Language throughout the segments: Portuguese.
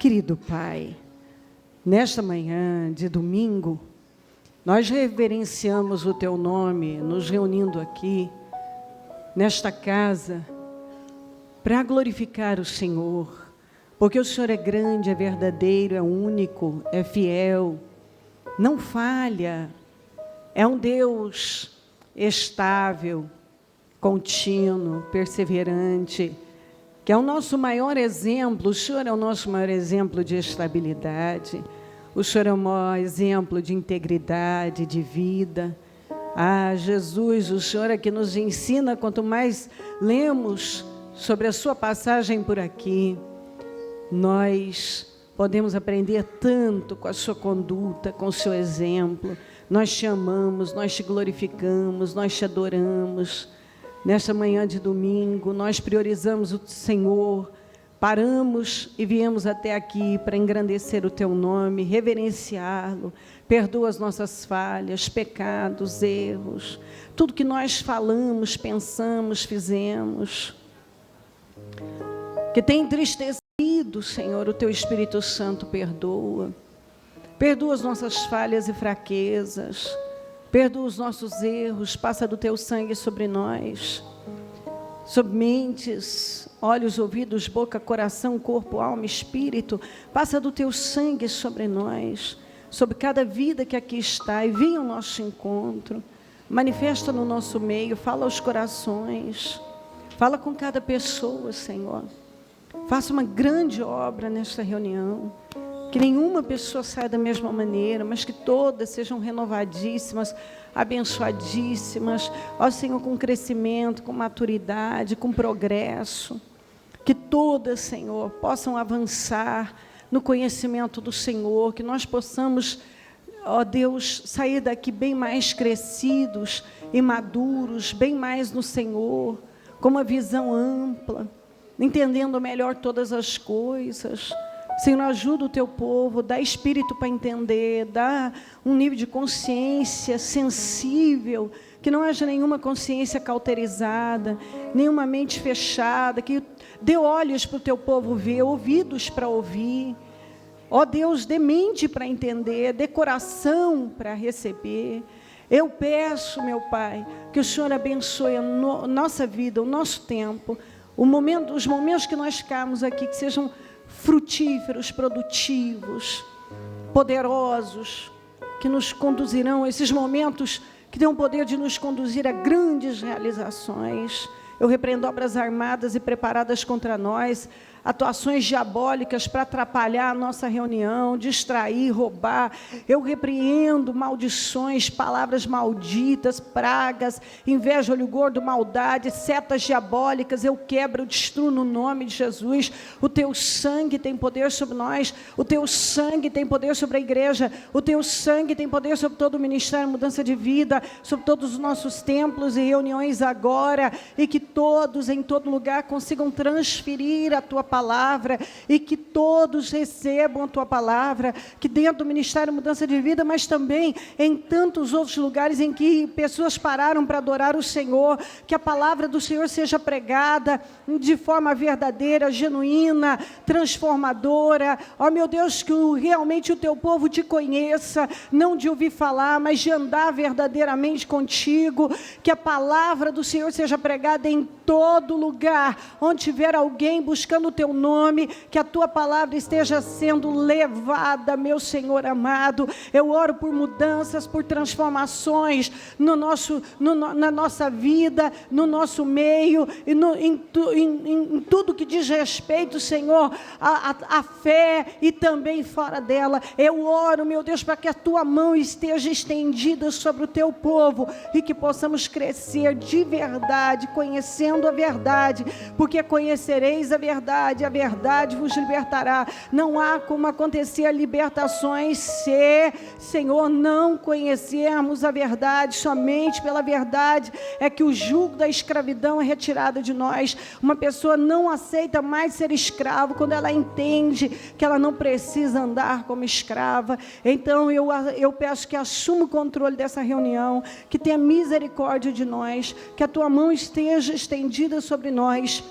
Querido Pai, nesta manhã de domingo, nós reverenciamos o Teu nome, nos reunindo aqui, nesta casa, para glorificar o Senhor, porque o Senhor é grande, é verdadeiro, é único, é fiel, não falha, é um Deus estável, contínuo, perseverante, que é o nosso maior exemplo. O Senhor é o nosso maior exemplo de estabilidade, o Senhor é o maior exemplo de integridade, de vida. Jesus, o Senhor é que nos ensina, quanto mais lemos sobre a sua passagem por aqui, nós podemos aprender tanto com a sua conduta, com o seu exemplo. Nós te amamos, nós te glorificamos, nós te adoramos. Nesta manhã de domingo, nós priorizamos o Senhor, paramos e viemos até aqui para engrandecer o Teu nome, reverenciá-lo. Perdoa as nossas falhas, pecados, erros, tudo que nós falamos, pensamos, fizemos, que tem entristecido, Senhor, o Teu Espírito Santo perdoa. Perdoa as nossas falhas e fraquezas, perdoa os nossos erros, passa do Teu sangue sobre nós, sobre mentes, olhos, ouvidos, boca, coração, corpo, alma, espírito, passa do Teu sangue sobre nós, sobre cada vida que aqui está, e venha ao nosso encontro, manifesta no nosso meio, fala aos corações, fala com cada pessoa, Senhor, faça uma grande obra nesta reunião, que nenhuma pessoa saia da mesma maneira, mas que todas sejam renovadíssimas, abençoadíssimas, ó Senhor, com crescimento, com maturidade, com progresso, que todas, Senhor, possam avançar no conhecimento do Senhor, que nós possamos, ó Deus, sair daqui bem mais crescidos e maduros, bem mais no Senhor, com uma visão ampla, entendendo melhor todas as coisas. Senhor, ajuda o Teu povo, dá espírito para entender, dá um nível de consciência sensível, que não haja nenhuma consciência cauterizada, nenhuma mente fechada, que dê olhos para o Teu povo ver, ouvidos para ouvir. Ó Deus, dê mente para entender, dê coração para receber. Eu peço, meu Pai, que o Senhor abençoe a nossa vida, o nosso tempo, os momentos que nós ficarmos aqui, que sejam frutíferos, produtivos, poderosos, que nos conduzirão a esses momentos que têm o poder de nos conduzir a grandes realizações. Eu repreendo obras armadas e preparadas contra nós, atuações diabólicas para atrapalhar a nossa reunião, distrair, roubar. Eu repreendo maldições, palavras malditas, pragas, inveja, olho gordo, maldade, setas diabólicas. Eu quebro, eu destruo no nome de Jesus. O Teu sangue tem poder sobre nós, o Teu sangue tem poder sobre a igreja, o Teu sangue tem poder sobre todo o ministério, mudança de vida, sobre todos os nossos templos e reuniões agora, e que todos, em todo lugar, consigam transferir a Tua palavra, e que todos recebam a Tua palavra, que dentro do Ministério Mudança de Vida, mas também em tantos outros lugares em que pessoas pararam para adorar o Senhor, que a palavra do Senhor seja pregada de forma verdadeira, genuína, transformadora. Ó meu Deus, que realmente o Teu povo Te conheça, não de ouvir falar, mas de andar verdadeiramente contigo, que a palavra do Senhor seja pregada em todo lugar, onde tiver alguém buscando o Teu nome, que a Tua palavra esteja sendo levada, meu Senhor amado. Eu oro por mudanças, por transformações na nossa vida, no nosso meio, e em tudo que diz respeito, Senhor, a fé e também fora dela. Eu oro, meu Deus, para que a Tua mão esteja estendida sobre o Teu povo, e que possamos crescer de verdade, conhecendo a verdade, porque conhecereis a verdade vos libertará. Não há como acontecer libertações se, Senhor, não conhecermos a verdade. Somente pela verdade é que o jugo da escravidão é retirado de nós. Uma pessoa não aceita mais ser escravo quando ela entende que ela não precisa andar como escrava. Então eu peço que assuma o controle dessa reunião, que tenha misericórdia de nós, que a Tua mão esteja estendida sobre nós,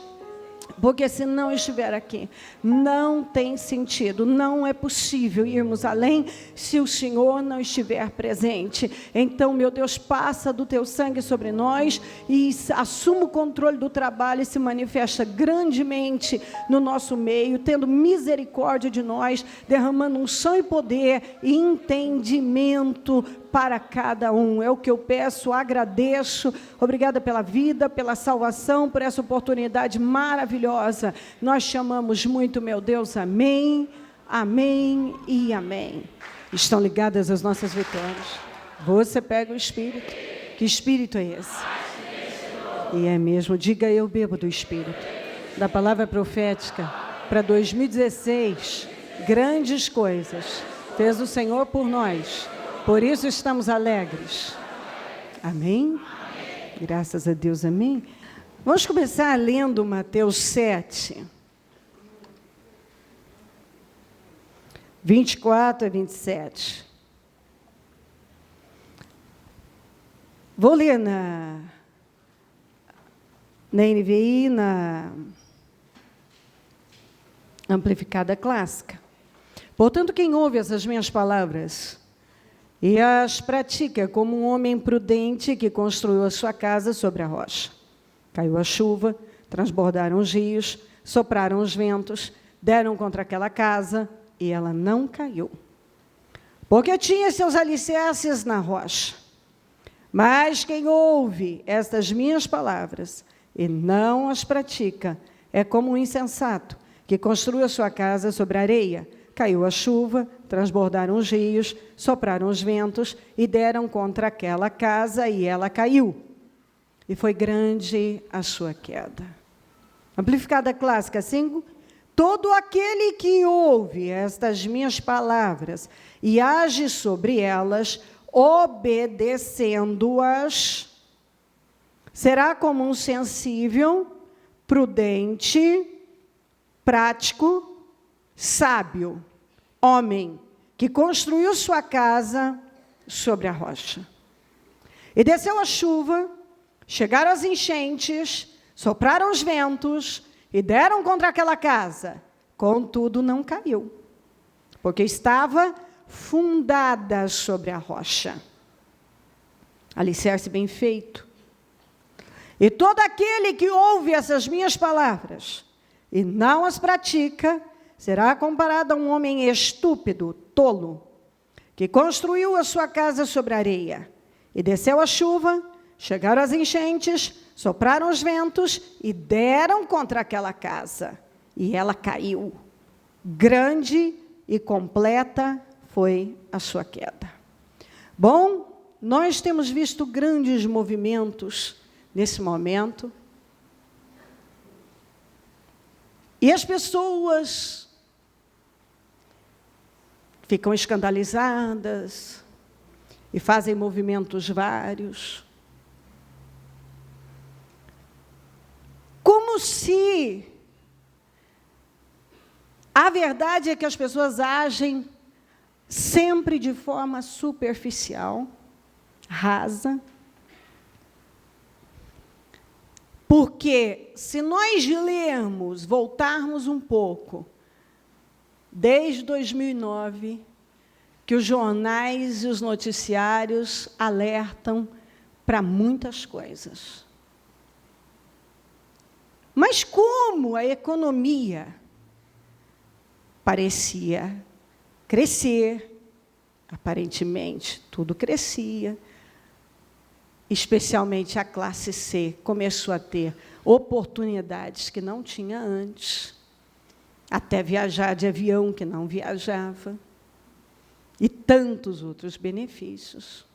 Porque se não estiver aqui, não tem sentido, não é possível irmos além se o Senhor não estiver presente. Então, meu Deus, passa do teu sangue sobre nós e assuma o controle do trabalho e se manifesta grandemente no nosso meio, tendo misericórdia de nós, derramando unção e poder e entendimento para cada um. É o que eu peço, agradeço. Obrigada pela vida, pela salvação, por essa oportunidade maravilhosa. Nós chamamos muito, meu Deus, amém, amém e amém. Estão ligadas as nossas vitórias. Você pega o Espírito. Que Espírito é esse? E é mesmo, diga eu bebo do Espírito. Da palavra profética para 2016, grandes coisas fez o Senhor por nós. Por isso estamos alegres. Amém? Graças a Deus, amém? Vamos começar lendo Mateus 7. 24 a 27. Vou ler na NVI, na Amplificada Clássica. Portanto, quem ouve essas minhas palavras e as pratica como um homem prudente que construiu a sua casa sobre a rocha. Caiu a chuva, transbordaram os rios, sopraram os ventos, deram contra aquela casa e ela não caiu, porque tinha seus alicerces na rocha. Mas quem ouve estas minhas palavras e não as pratica é como um insensato que construiu a sua casa sobre a areia. Caiu a chuva, transbordaram os rios, sopraram os ventos e deram contra aquela casa e ela caiu. E foi grande a sua queda. Amplificada Clássica 5. Todo aquele que ouve estas minhas palavras e age sobre elas, obedecendo-as, será como um sensível, prudente, prático, sábio, homem, que construiu sua casa sobre a rocha. E desceu a chuva, chegaram as enchentes, sopraram os ventos e deram contra aquela casa. Contudo, não caiu, porque estava fundada sobre a rocha. Alicerce bem feito. E todo aquele que ouve essas minhas palavras e não as pratica, será comparado a um homem estúpido, tolo, que construiu a sua casa sobre a areia. E desceu a chuva, chegaram as enchentes, sopraram os ventos e deram contra aquela casa. E ela caiu. Grande e completa foi a sua queda. Bom, nós temos visto grandes movimentos nesse momento. E as pessoas ficam escandalizadas e fazem movimentos vários. Como se a verdade é que as pessoas agem sempre de forma superficial, rasa. Porque se nós lermos, voltarmos um pouco, desde 2009, que os jornais e os noticiários alertam para muitas coisas. Mas como a economia parecia crescer, aparentemente tudo crescia, especialmente a classe C começou a ter oportunidades que não tinha antes, até viajar de avião que não viajava, e tantos outros benefícios.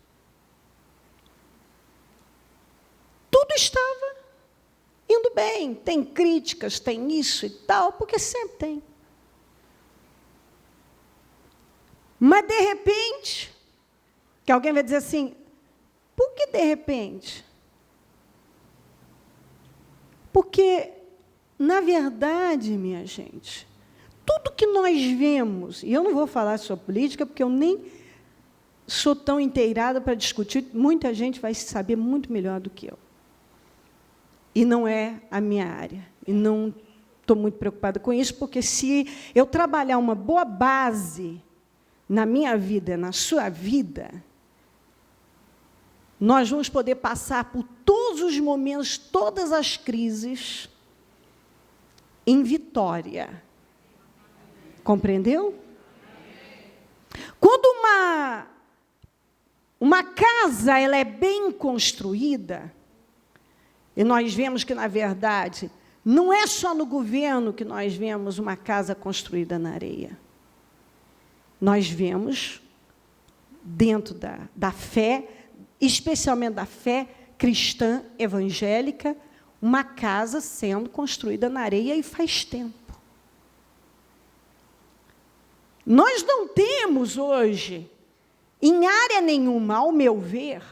Tudo estava indo bem, tem críticas, tem isso e tal, porque sempre tem. Mas, de repente, que alguém vai dizer assim, por que de repente? Porque, na verdade, minha gente, tudo que nós vemos, e eu não vou falar sobre política, porque eu nem sou tão inteirada para discutir, muita gente vai saber muito melhor do que eu. E não é a minha área, e não estou muito preocupada com isso, porque se eu trabalhar uma boa base na minha vida, na sua vida, nós vamos poder passar por todos os momentos, todas as crises, em vitória. Compreendeu? Quando uma casa ela é bem construída, e nós vemos que, na verdade, não é só no governo que nós vemos uma casa construída na areia. Nós vemos, dentro da fé, especialmente da fé cristã evangélica, uma casa sendo construída na areia e faz tempo. Nós não temos hoje, em área nenhuma, ao meu ver,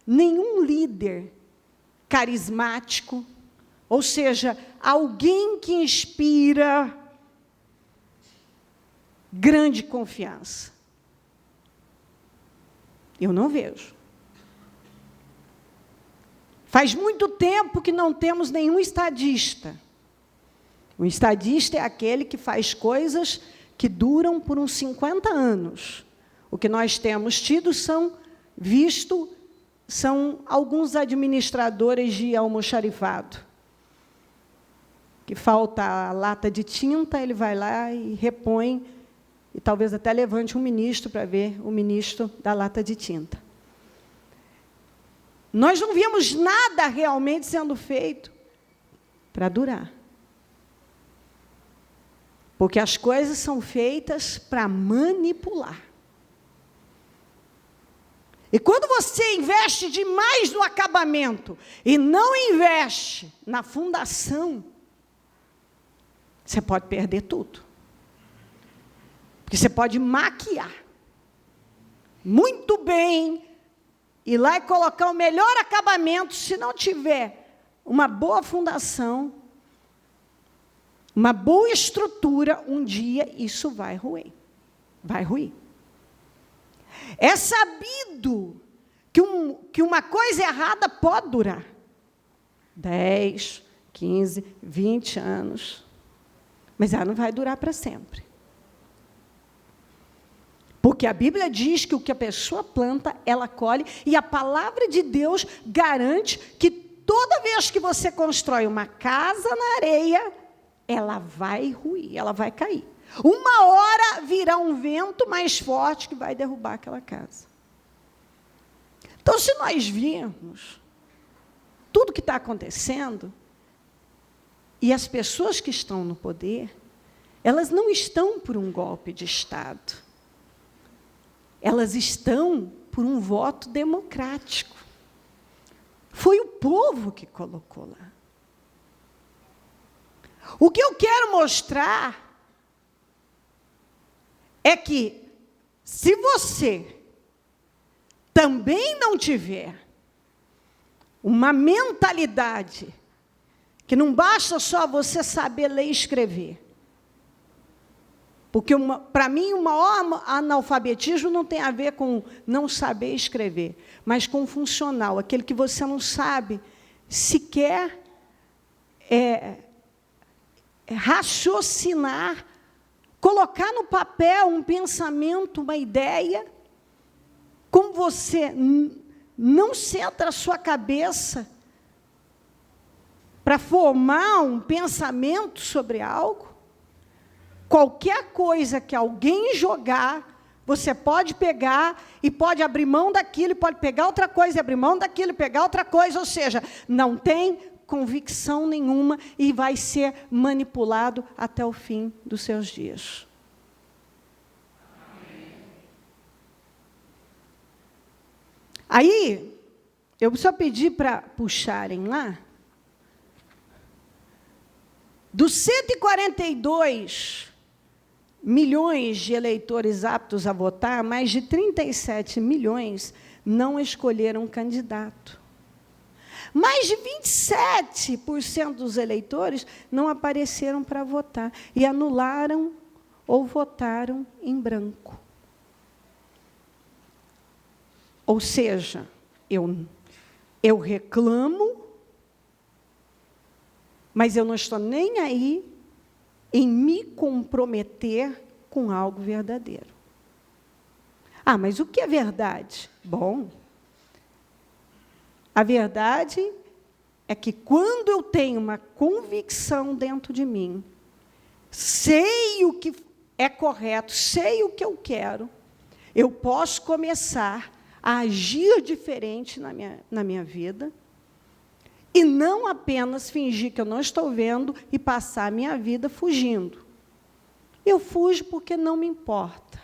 nenhum líder carismático, ou seja, alguém que inspira grande confiança. Eu não vejo. Faz muito tempo que não temos nenhum estadista. Um estadista é aquele que faz coisas que duram por uns 50 anos. O que nós temos tido são alguns administradores de almoxarifado. Que falta a lata de tinta, ele vai lá e repõe, e talvez até levante um ministro para ver o ministro da lata de tinta. Nós não vimos nada realmente sendo feito para durar. Porque as coisas são feitas para manipular. E quando você investe demais no acabamento e não investe na fundação, você pode perder tudo. Porque você pode maquiar muito bem, ir lá e colocar o melhor acabamento, se não tiver uma boa fundação, uma boa estrutura, um dia isso vai ruir. Vai ruir. É sabido que uma coisa errada pode durar 10, 15, 20 anos, mas ela não vai durar para sempre. Porque a Bíblia diz que o que a pessoa planta, ela colhe, e a palavra de Deus garante que toda vez que você constrói uma casa na areia, ela vai ruir, ela vai cair. Uma hora virá um vento mais forte que vai derrubar aquela casa. Então, se nós virmos tudo que está acontecendo, e as pessoas que estão no poder, elas não estão por um golpe de Estado. Elas estão por um voto democrático. Foi o povo que colocou lá. O que eu quero mostrar é que, se você também não tiver uma mentalidade, que não basta só você saber ler e escrever, porque, para mim, o maior analfabetismo não tem a ver com não saber escrever, mas com o funcional, aquele que você não sabe sequer raciocinar, colocar no papel um pensamento, uma ideia, como você não centra a sua cabeça para formar um pensamento sobre algo. Qualquer coisa que alguém jogar, você pode pegar e pode abrir mão daquilo, e pode pegar outra coisa e abrir mão daquilo e pegar outra coisa, ou seja, não tem convicção nenhuma e vai ser manipulado até o fim dos seus dias. Aí, eu só pedi para puxarem lá, dos 142 milhões de eleitores aptos a votar, mais de 37 milhões não escolheram candidato. Mais de 27% dos eleitores não apareceram para votar e anularam ou votaram em branco. Ou seja, eu reclamo, mas eu não estou nem aí em me comprometer com algo verdadeiro. Ah, mas o que é verdade? Bom, a verdade é que quando eu tenho uma convicção dentro de mim, sei o que é correto, sei o que eu quero, eu posso começar a agir diferente na minha vida e não apenas fingir que eu não estou vendo e passar a minha vida fugindo. Eu fujo porque não me importa.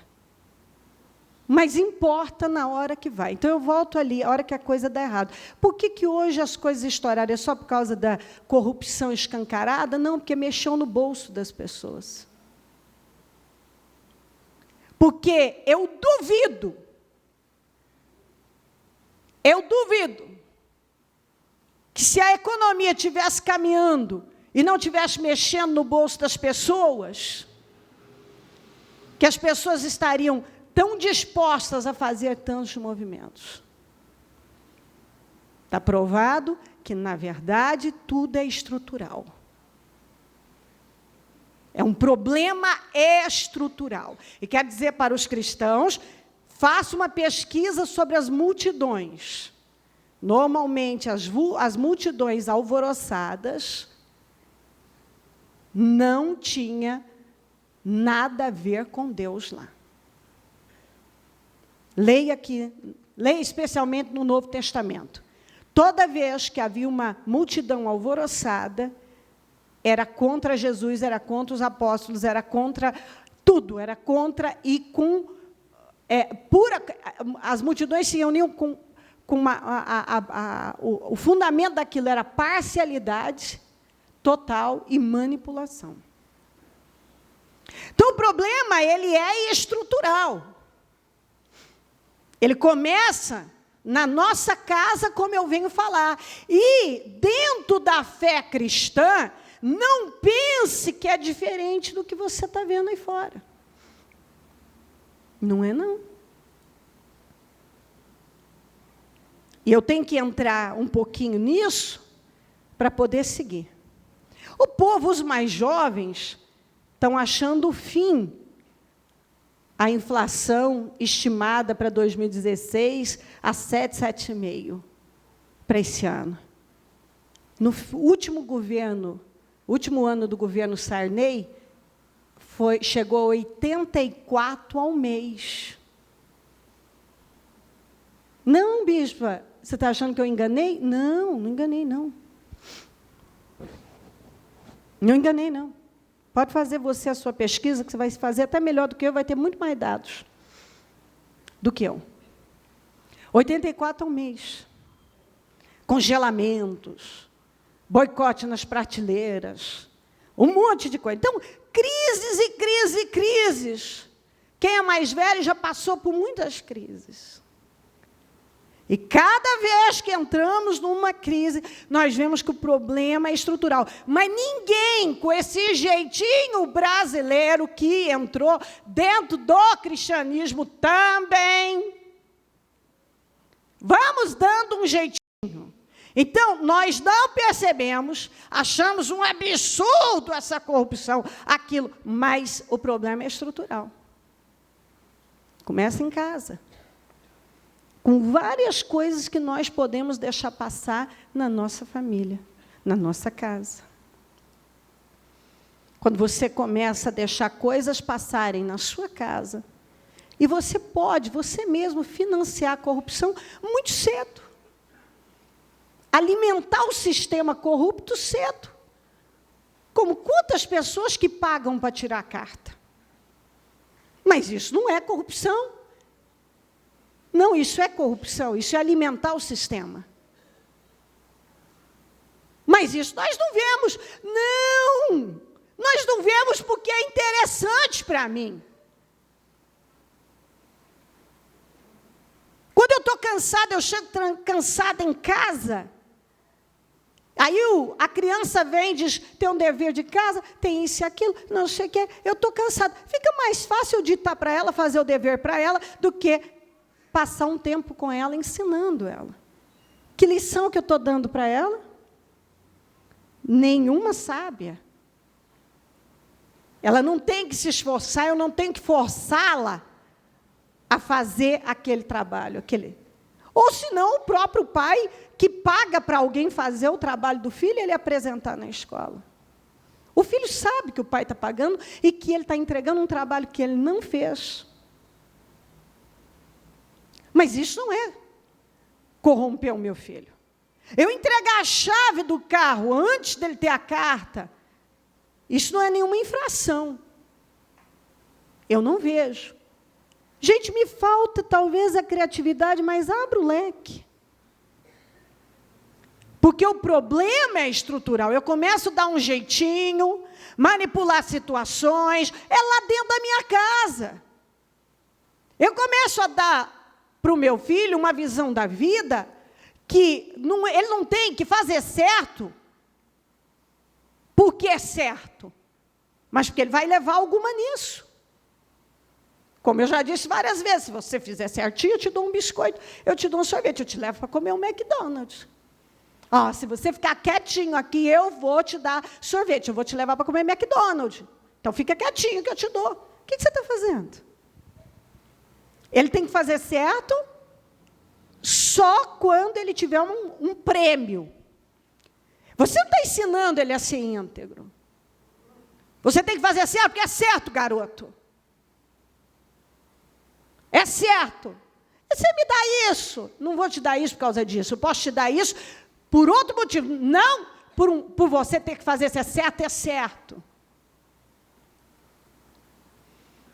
Mas importa na hora que vai. Então, eu volto ali, a hora que a coisa dá errado. Por que hoje as coisas estouraram? É só por causa da corrupção escancarada? Não, porque mexeu no bolso das pessoas. Porque eu duvido que se a economia estivesse caminhando e não estivesse mexendo no bolso das pessoas, que as pessoas estariam tão dispostas a fazer tantos movimentos. Está provado que, na verdade, tudo é estrutural. É um problema estrutural. E quer dizer para os cristãos, faça uma pesquisa sobre as multidões. Normalmente, as multidões alvoroçadas não tinha nada a ver com Deus lá. Leia aqui, leia especialmente no Novo Testamento. Toda vez que havia uma multidão alvoroçada, era contra Jesus, era contra os apóstolos, era contra tudo, era contra e com as multidões se reuniam com o fundamento daquilo era parcialidade total e manipulação. Então, o problema, ele é estrutural. Ele começa na nossa casa, como eu venho falar. E, dentro da fé cristã, não pense que é diferente do que você está vendo aí fora. Não é, não. E eu tenho que entrar um pouquinho nisso para poder seguir. O povo, os mais jovens, estão achando o fim. A inflação estimada para 2016 a 7,5% para esse ano. No último ano do governo Sarney, chegou a 84 ao mês. Não, bispa, você está achando que eu enganei? Não, não enganei, não. Não enganei, não. Pode fazer você a sua pesquisa, que você vai fazer até melhor do que eu, vai ter muito mais dados do que eu. 84 ao mês. Congelamentos, boicote nas prateleiras, um monte de coisa. Então, crises e crises e crises. Quem é mais velho já passou por muitas crises. E cada vez que entramos numa crise, nós vemos que o problema é estrutural. Mas ninguém, com esse jeitinho brasileiro que entrou dentro do cristianismo também, vamos dando um jeitinho. Então, nós não percebemos, achamos um absurdo essa corrupção, aquilo, mas o problema é estrutural. Começa em casa. Com várias coisas que nós podemos deixar passar na nossa família, na nossa casa. Quando você começa a deixar coisas passarem na sua casa, e você pode, você mesmo, financiar a corrupção muito cedo. Alimentar o sistema corrupto cedo. Como quantas pessoas que pagam para tirar a carta? Mas isso não é corrupção. Não, isso é corrupção, isso é alimentar o sistema. Mas isso nós não vemos. Não! Nós não vemos porque é interessante para mim. Quando eu estou cansada, eu chego cansada em casa, aí a criança vem e diz, tem um dever de casa, tem isso e aquilo, não sei o que, eu estou cansada. Fica mais fácil eu ditar para ela, fazer o dever para ela, do que passar um tempo com ela, ensinando ela. Que lição que eu estou dando para ela? Nenhuma sábia. Ela não tem que se esforçar, eu não tenho que forçá-la a fazer aquele trabalho. Ou senão o próprio pai que paga para alguém fazer o trabalho do filho, ele apresentar na escola. O filho sabe que o pai está pagando e que ele está entregando um trabalho que ele não fez. Mas isso não é corromper o meu filho. Eu entregar a chave do carro antes dele ter a carta, isso não é nenhuma infração. Eu não vejo. Gente, me falta talvez a criatividade, mas abra o leque. Porque o problema é estrutural. Eu começo a dar um jeitinho, manipular situações, é lá dentro da minha casa. Eu começo a dar para o meu filho uma visão da vida que ele não tem que fazer certo porque é certo, mas porque ele vai levar alguma nisso. Como eu já disse várias vezes, se você fizer certinho, eu te dou um biscoito, eu te dou um sorvete, eu te levo para comer um McDonald's. Se você ficar quietinho aqui, eu vou te dar sorvete, eu vou te levar para comer McDonald's. Então, fica quietinho que eu te dou. O que você está fazendo? Ele tem que fazer certo só quando ele tiver um prêmio. Você não está ensinando ele a ser íntegro. Você tem que fazer certo, porque é certo, garoto. É certo. Você me dá isso. Não vou te dar isso por causa disso. Eu posso te dar isso por outro motivo. Não por você ter que fazer se é certo, é certo.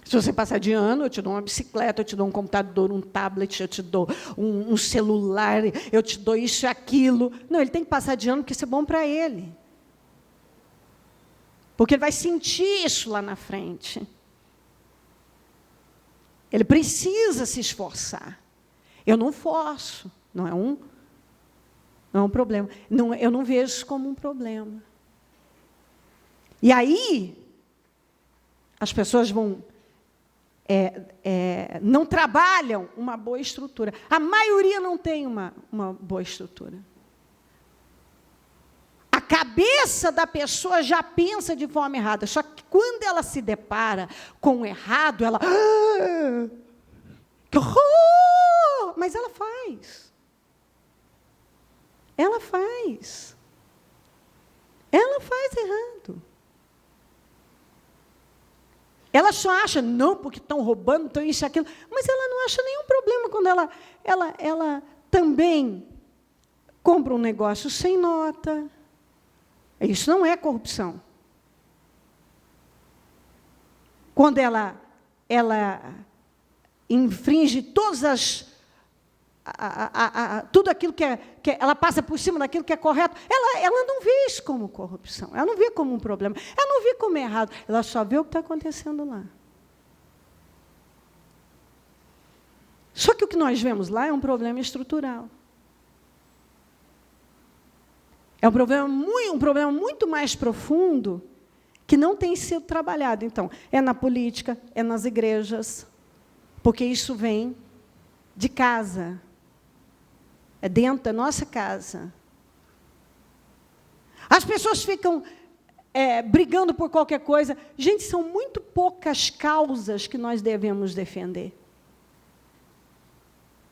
Se você passar de ano, eu te dou uma bicicleta, eu te dou um computador, um tablet, eu te dou um celular, eu te dou isso e aquilo. Não, ele tem que passar de ano porque isso é bom para ele. Porque ele vai sentir isso lá na frente. Ele precisa se esforçar. Eu não forço, não é um problema. Eu não vejo isso como um problema. E aí, as pessoas não trabalham uma boa estrutura. A maioria não tem uma boa estrutura. A cabeça da pessoa já pensa de forma errada. Só que quando ela se depara com o errado, ela... que horror! Mas ela faz. Ela faz. Ela faz errado. Ela só acha, não, porque estão roubando, estão isso e aquilo. Mas ela não acha nenhum problema quando ela também compra um negócio sem nota. Isso não é corrupção. Quando ela infringe todas tudo aquilo que ela passa por cima daquilo que é correto, ela não vê isso como corrupção, ela não vê como um problema, ela não vê como errado, ela só vê o que está acontecendo lá. Só que o que nós vemos lá é um problema estrutural. É um problema muito mais profundo que não tem sido trabalhado. Então, é na política, é nas igrejas, porque isso vem de casa. É dentro da nossa casa. As pessoas ficam brigando por qualquer coisa. Gente, são muito poucas causas que nós devemos defender.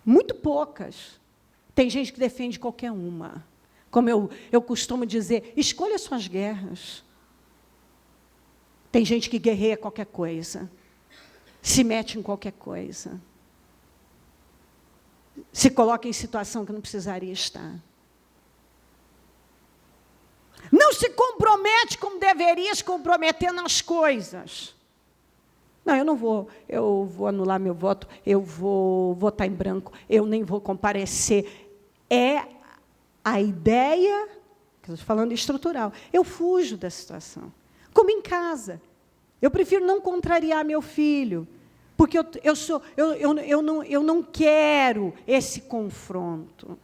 Muito poucas. Tem gente que defende qualquer uma. Como eu costumo dizer, escolha suas guerras. Tem gente que guerreia qualquer coisa. Se mete em qualquer coisa. Se coloca em situação que não precisaria estar. Não se compromete como deveria se comprometer nas coisas. Não, eu vou anular meu voto, eu vou votar em branco, eu nem vou comparecer. É a ideia, que eu estou falando estrutural, eu fujo da situação. Como em casa. Eu prefiro não contrariar meu filho. Porque eu não quero esse confronto.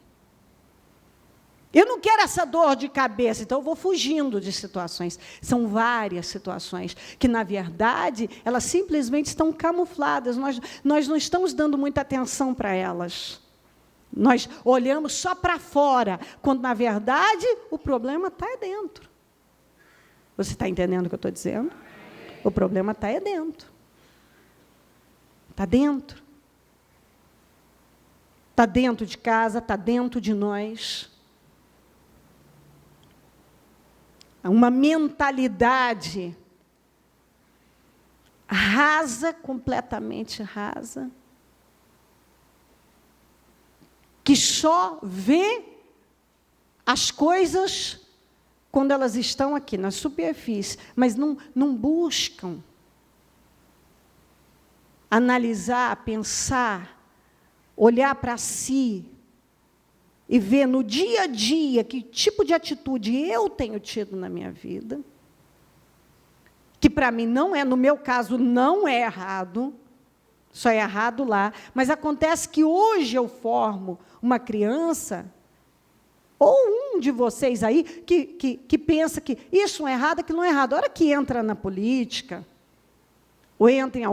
Eu não quero essa dor de cabeça, então eu vou fugindo de situações. São várias situações que, na verdade, elas simplesmente estão camufladas. Nós não estamos dando muita atenção para elas. Nós olhamos só para fora, quando, na verdade, o problema está dentro. Você está entendendo o que eu estou dizendo? O problema está aí dentro. Está dentro. Está dentro de casa, está dentro de nós. Uma mentalidade rasa, completamente rasa, que só vê as coisas quando elas estão aqui, na superfície, mas não buscam analisar, pensar, olhar para si e ver no dia a dia que tipo de atitude eu tenho tido na minha vida, que para mim não é, no meu caso, não é errado, só é errado lá, mas acontece que hoje eu formo uma criança, ou um de vocês aí, que pensa que isso é errado, aquilo não é errado. A hora que entra na política, ou entra em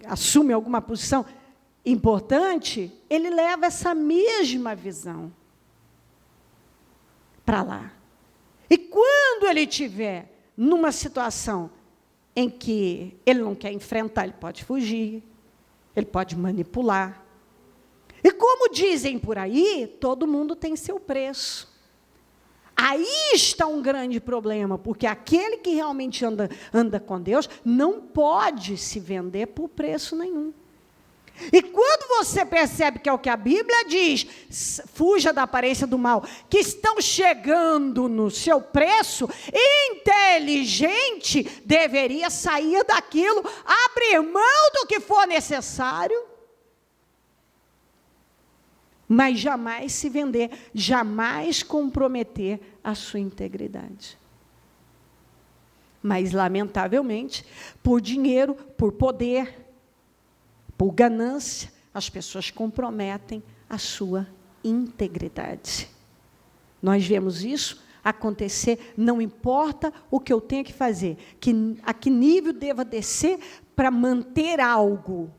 assume alguma posição importante, ele leva essa mesma visão para lá. E quando ele estiver numa situação em que ele não quer enfrentar, ele pode fugir, ele pode manipular. E como dizem por aí, todo mundo tem seu preço. Aí está um grande problema, porque aquele que realmente anda com Deus não pode se vender por preço nenhum. E quando você percebe que é o que a Bíblia diz, fuja da aparência do mal, que estão chegando no seu preço, inteligente deveria sair daquilo, abrir mão do que for necessário, mas jamais se vender, jamais comprometer a sua integridade. Mas, lamentavelmente, por dinheiro, por poder, por ganância, as pessoas comprometem a sua integridade. Nós vemos isso acontecer, não importa o que eu tenha que fazer, a que nível deva descer para manter algo.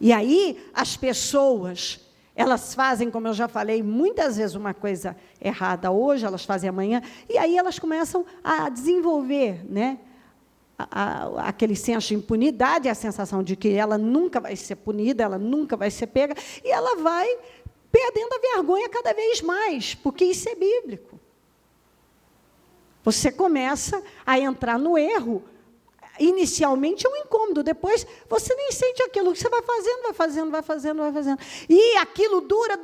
E aí, as pessoas, elas fazem, como eu já falei, muitas vezes uma coisa errada hoje, elas fazem amanhã, e aí elas começam a desenvolver, né, aquele senso de impunidade, a sensação de que ela nunca vai ser punida, ela nunca vai ser pega, e ela vai perdendo a vergonha cada vez mais, porque isso é bíblico. Você começa a entrar no erro. Inicialmente é um incômodo, depois você nem sente aquilo, que você vai fazendo, vai fazendo, vai fazendo, vai fazendo. E aquilo dura.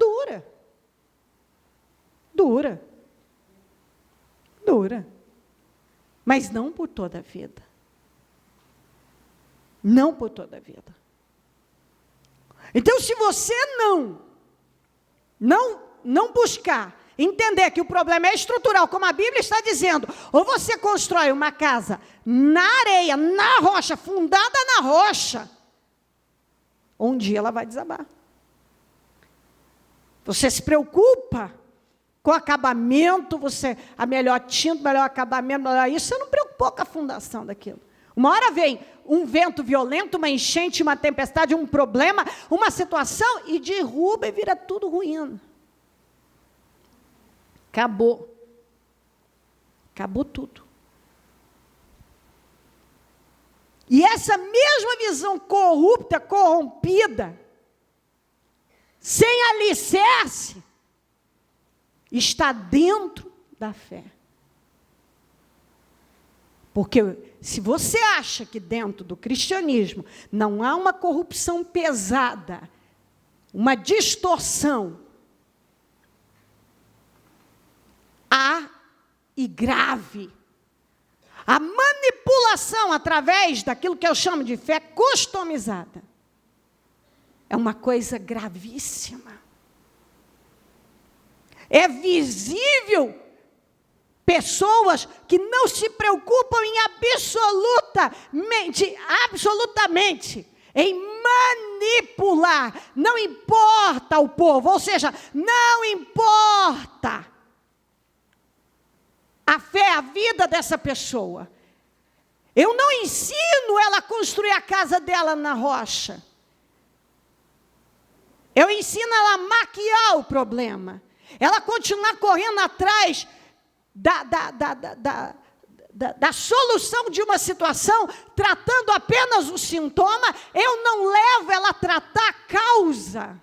Mas não por toda a vida. Não por toda a vida. Então, se você não buscar entender que o problema é estrutural, como a Bíblia está dizendo, ou você constrói uma casa na areia, na rocha, fundada na rocha, um dia ela vai desabar. Você se preocupa com o acabamento, a melhor tinta, melhor acabamento, melhor isso, você não preocupou com a fundação daquilo. Uma hora vem um vento violento, uma enchente, uma tempestade, um problema, uma situação, e derruba e vira tudo ruína. Acabou tudo. E essa mesma visão corrupta, corrompida, sem alicerce, está dentro da fé. Porque se você acha que dentro do cristianismo não há uma corrupção pesada, uma distorção, e grave, a manipulação através daquilo que eu chamo de fé customizada, é uma coisa gravíssima. É visível pessoas que não se preocupam em absolutamente, em manipular, não importa o povo, ou seja, não importa a fé, a vida dessa pessoa. Eu não ensino ela a construir a casa dela na rocha. Eu ensino ela a maquiar o problema. Ela continuar correndo atrás da solução de uma situação, tratando apenas o sintoma, eu não levo ela a tratar a causa.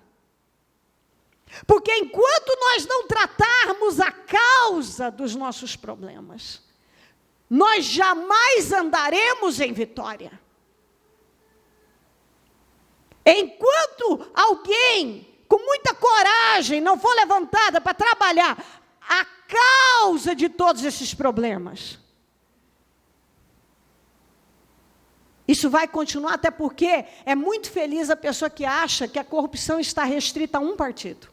Porque enquanto nós não tratarmos a causa dos nossos problemas, nós jamais andaremos em vitória. Enquanto alguém com muita coragem não for levantada para trabalhar a causa de todos esses problemas, isso vai continuar, até porque é muito feliz a pessoa que acha que a corrupção está restrita a um partido.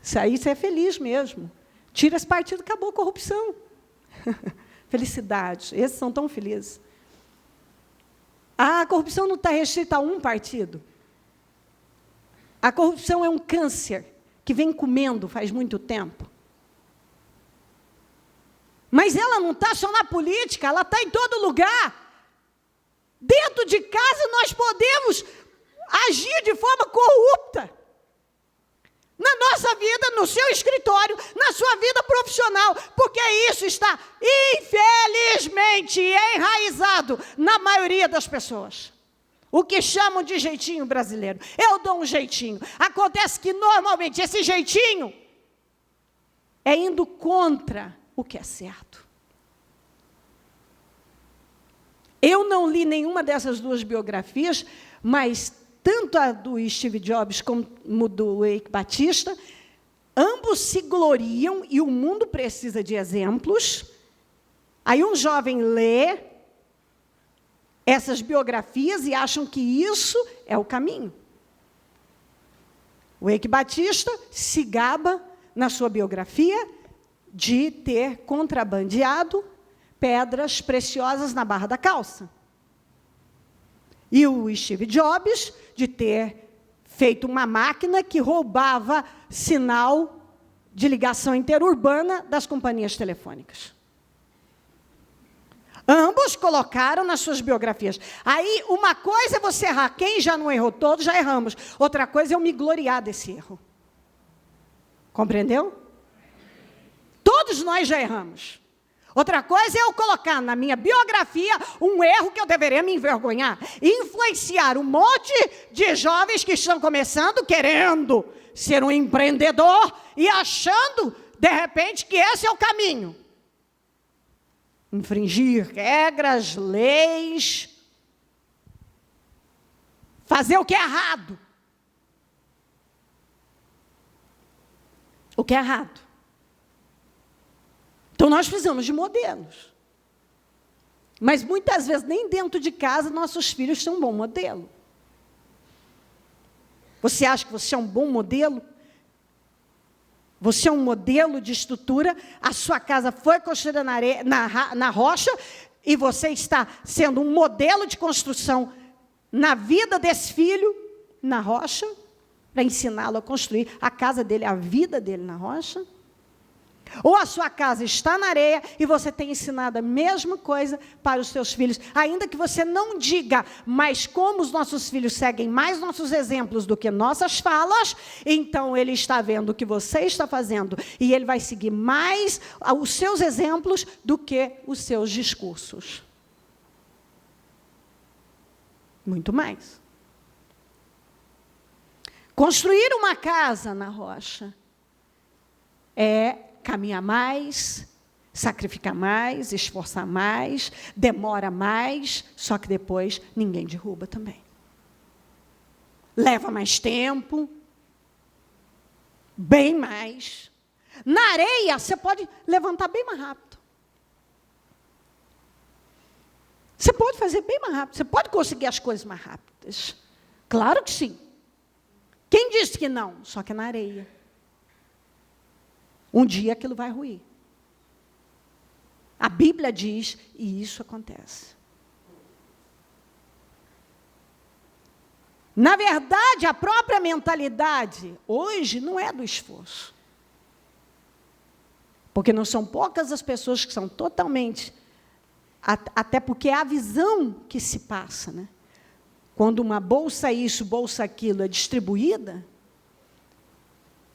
Isso aí você é feliz mesmo. Tira esse partido, acabou a corrupção. Felicidade, esses são tão felizes. A corrupção não está restrita a um partido. A corrupção é um câncer que vem comendo faz muito tempo. Mas ela não está só na política, ela está em todo lugar. Dentro de casa nós podemos agir de forma corrupta. Na nossa vida, no seu escritório, na sua vida profissional, porque isso está, infelizmente, enraizado na maioria das pessoas. O que chamam de jeitinho brasileiro. Eu dou um jeitinho. Acontece que, normalmente, esse jeitinho é indo contra o que é certo. Eu não li nenhuma dessas duas biografias, mas tanto a do Steve Jobs como do Eike Batista, ambos se gloriam e o mundo precisa de exemplos. Aí um jovem lê essas biografias e acham que isso é o caminho. O Eike Batista se gaba na sua biografia de ter contrabandeado pedras preciosas na barra da calça. E o Steve Jobs de ter feito uma máquina que roubava sinal de ligação interurbana das companhias telefônicas. Ambos colocaram nas suas biografias. Aí, uma coisa é você errar. Quem já não errou todos, já erramos. Outra coisa é eu me gloriar desse erro. Compreendeu? Todos nós já erramos. Outra coisa é eu colocar na minha biografia um erro que eu deveria me envergonhar. Influenciar um monte de jovens que estão começando, querendo ser um empreendedor e achando, de repente, que esse é o caminho. Infringir regras, leis, fazer o que é errado. O que é errado. Então, nós precisamos de modelos. Mas, muitas vezes, nem dentro de casa, nossos filhos são um bom modelo. Você acha que você é um bom modelo? Você é um modelo de estrutura, a sua casa foi construída na areia, na rocha, e você está sendo um modelo de construção na vida desse filho, na rocha, para ensiná-lo a construir a casa dele, a vida dele na rocha. Ou a sua casa está na areia e você tem ensinado a mesma coisa para os seus filhos, ainda que você não diga, mas como os nossos filhos seguem mais nossos exemplos do que nossas falas, então ele está vendo o que você está fazendo e ele vai seguir mais os seus exemplos do que os seus discursos. Muito mais. Construir uma casa na rocha é caminhar mais, sacrificar mais, esforçar mais, demora mais, só que depois ninguém derruba também. Leva mais tempo, bem mais. Na areia, você pode levantar bem mais rápido. Você pode fazer bem mais rápido, você pode conseguir as coisas mais rápidas. Claro que sim. Quem disse que não? Só que é na areia. Um dia aquilo vai ruir. A Bíblia diz, e isso acontece. Na verdade, a própria mentalidade, hoje, não é do esforço. Porque não são poucas as pessoas que são totalmente... Até porque é a visão que se passa, né? Quando uma bolsa isso, bolsa aquilo é distribuída,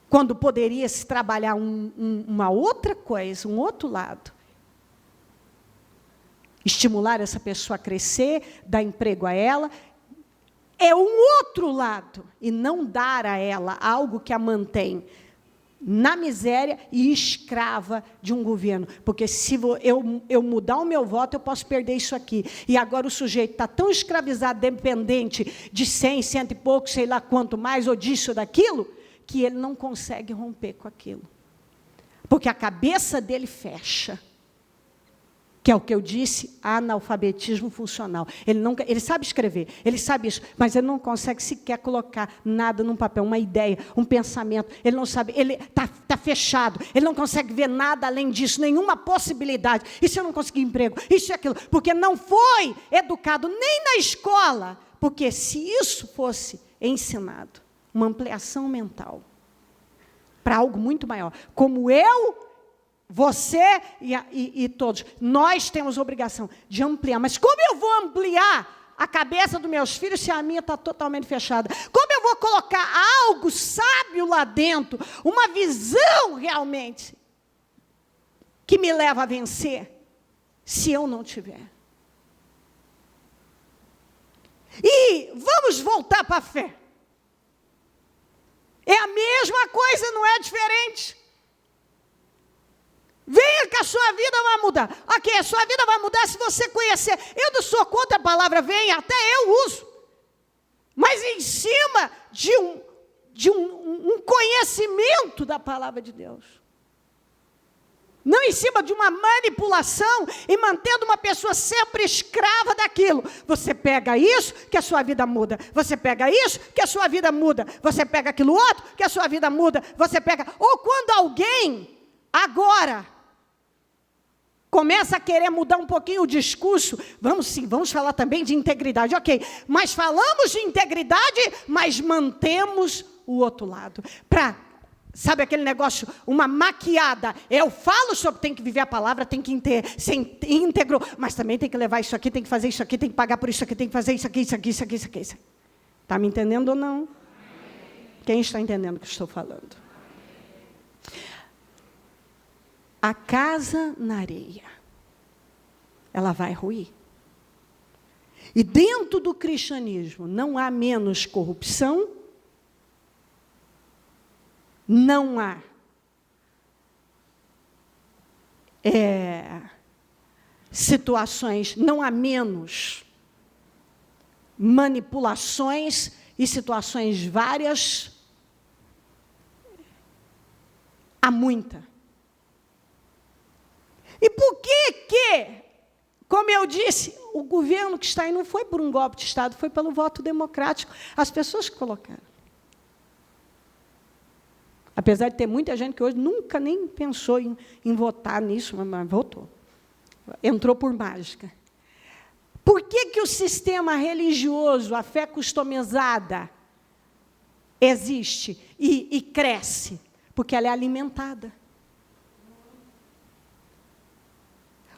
quando poderia se trabalhar uma outra coisa, um outro lado. Estimular essa pessoa a crescer, dar emprego a ela, é um outro lado, e não dar a ela algo que a mantém na miséria e escrava de um governo. Porque se eu mudar o meu voto, eu posso perder isso aqui. E agora o sujeito está tão escravizado, dependente de 100, 100 e pouco, sei lá quanto mais, ou disso ou daquilo, que ele não consegue romper com aquilo. Porque a cabeça dele fecha. Que é o que eu disse, analfabetismo funcional. Ele sabe escrever, ele sabe isso, mas ele não consegue sequer colocar nada num papel, uma ideia, um pensamento. Ele não sabe, ele está fechado, ele não consegue ver nada além disso, nenhuma possibilidade. E se eu não conseguir emprego? Isso e aquilo. Porque não foi educado nem na escola. Porque se isso fosse ensinado, uma ampliação mental, para algo muito maior, como você e todos, nós temos obrigação de ampliar. Mas como eu vou ampliar a cabeça dos meus filhos se a minha está totalmente fechada? Como eu vou colocar algo sábio lá dentro, uma visão realmente que me leva a vencer, se eu não tiver? E vamos voltar para a fé. É a mesma coisa, não é diferente. Venha que a sua vida vai mudar. Ok, a sua vida vai mudar se você conhecer. Eu não sou contra a palavra venha, até eu uso. Mas em cima de um conhecimento da palavra de Deus. Não em cima de uma manipulação e mantendo uma pessoa sempre escrava daquilo. Você pega isso, que a sua vida muda. Você pega isso, que a sua vida muda. Você pega aquilo outro, que a sua vida muda. Você pega... Ou quando alguém, agora... começa a querer mudar um pouquinho o discurso, vamos falar também de integridade, ok, mas falamos de integridade, mas mantemos o outro lado, sabe aquele negócio, uma maquiada, eu falo sobre, tem que viver a palavra, tem que ser íntegro, mas também tem que levar isso aqui, tem que fazer isso aqui, tem que pagar por isso aqui, tem que fazer isso aqui, isso aqui, isso aqui, isso aqui. Está me entendendo ou não? Quem está entendendo o que estou falando? A casa na areia, ela vai ruir. E dentro do cristianismo não há menos corrupção, não há situações, não há menos manipulações e situações várias, há muita. E por que, como eu disse, o governo que está aí não foi por um golpe de Estado, foi pelo voto democrático, as pessoas que colocaram. Apesar de ter muita gente que hoje nunca nem pensou em votar nisso, mas votou. Entrou por mágica. Por que o sistema religioso, a fé customizada, existe e cresce? Porque ela é alimentada.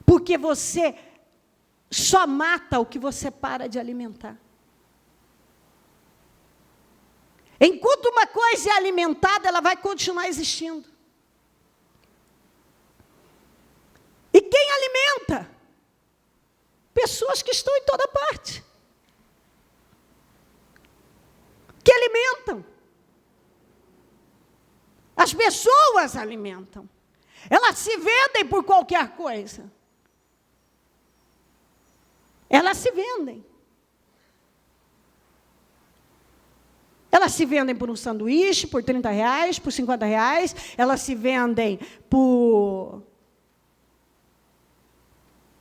Porque você só mata o que você para de alimentar. Enquanto uma coisa é alimentada, ela vai continuar existindo. E quem alimenta? Pessoas que estão em toda parte. Que alimentam. As pessoas alimentam. Elas se vendem por qualquer coisa. Elas se vendem. Elas se vendem por um sanduíche, por R$30, por R$50. Elas se vendem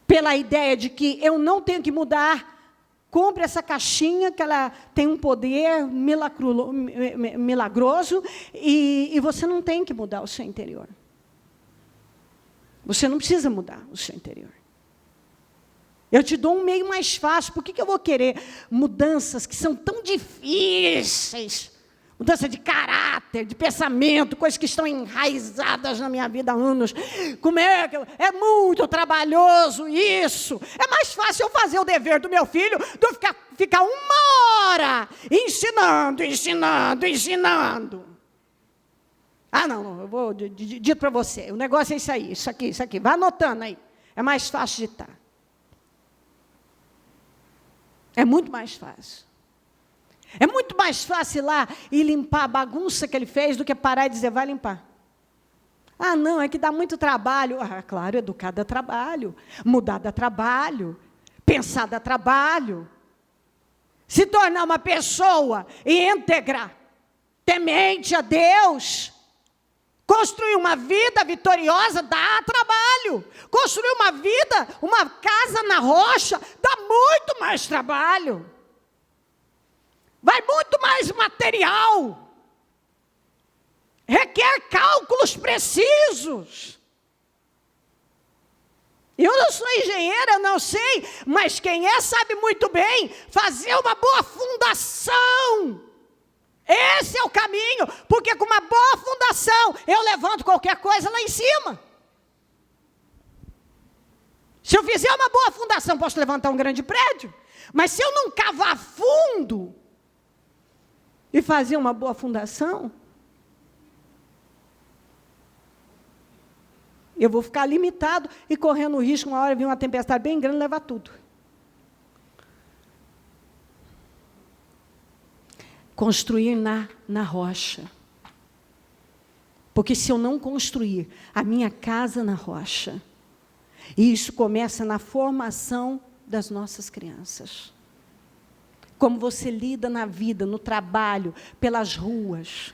pela ideia de que eu não tenho que mudar. Compre essa caixinha, que ela tem um poder milagroso, e você não tem que mudar o seu interior. Você não precisa mudar o seu interior. Eu te dou um meio mais fácil. Por que eu vou querer mudanças que são tão difíceis? Mudança de caráter, de pensamento, coisas que estão enraizadas na minha vida há anos. Como é que é muito trabalhoso isso? É mais fácil eu fazer o dever do meu filho do que ficar 1 hora ensinando. Não, eu vou dizer para você, o negócio é isso aí, isso aqui. Vai anotando aí, é mais fácil de digitar. É muito mais fácil. É muito mais fácil ir lá e limpar a bagunça que ele fez do que parar e dizer, vai limpar. Não, é que dá muito trabalho. Claro, educar dá trabalho, mudar dá trabalho, pensar dá trabalho. Se tornar uma pessoa íntegra, temente a Deus, construir uma vida vitoriosa dá trabalho. Construir uma vida, uma casa na rocha, dá muito mais trabalho. Vai muito mais material. Requer cálculos precisos. Eu não sou engenheira, eu não sei, mas quem sabe muito bem fazer uma boa fundação. Esse é o caminho, porque com uma boa fundação, eu levanto qualquer coisa lá em cima. Se eu fizer uma boa fundação, posso levantar um grande prédio. Mas se eu não cavar fundo e fazer uma boa fundação, eu vou ficar limitado e correndo o risco, uma hora vir uma tempestade bem grande e levar tudo. Construir na rocha. Porque se eu não construir a minha casa na rocha, e isso começa na formação das nossas crianças. Como você lida na vida, no trabalho, pelas ruas.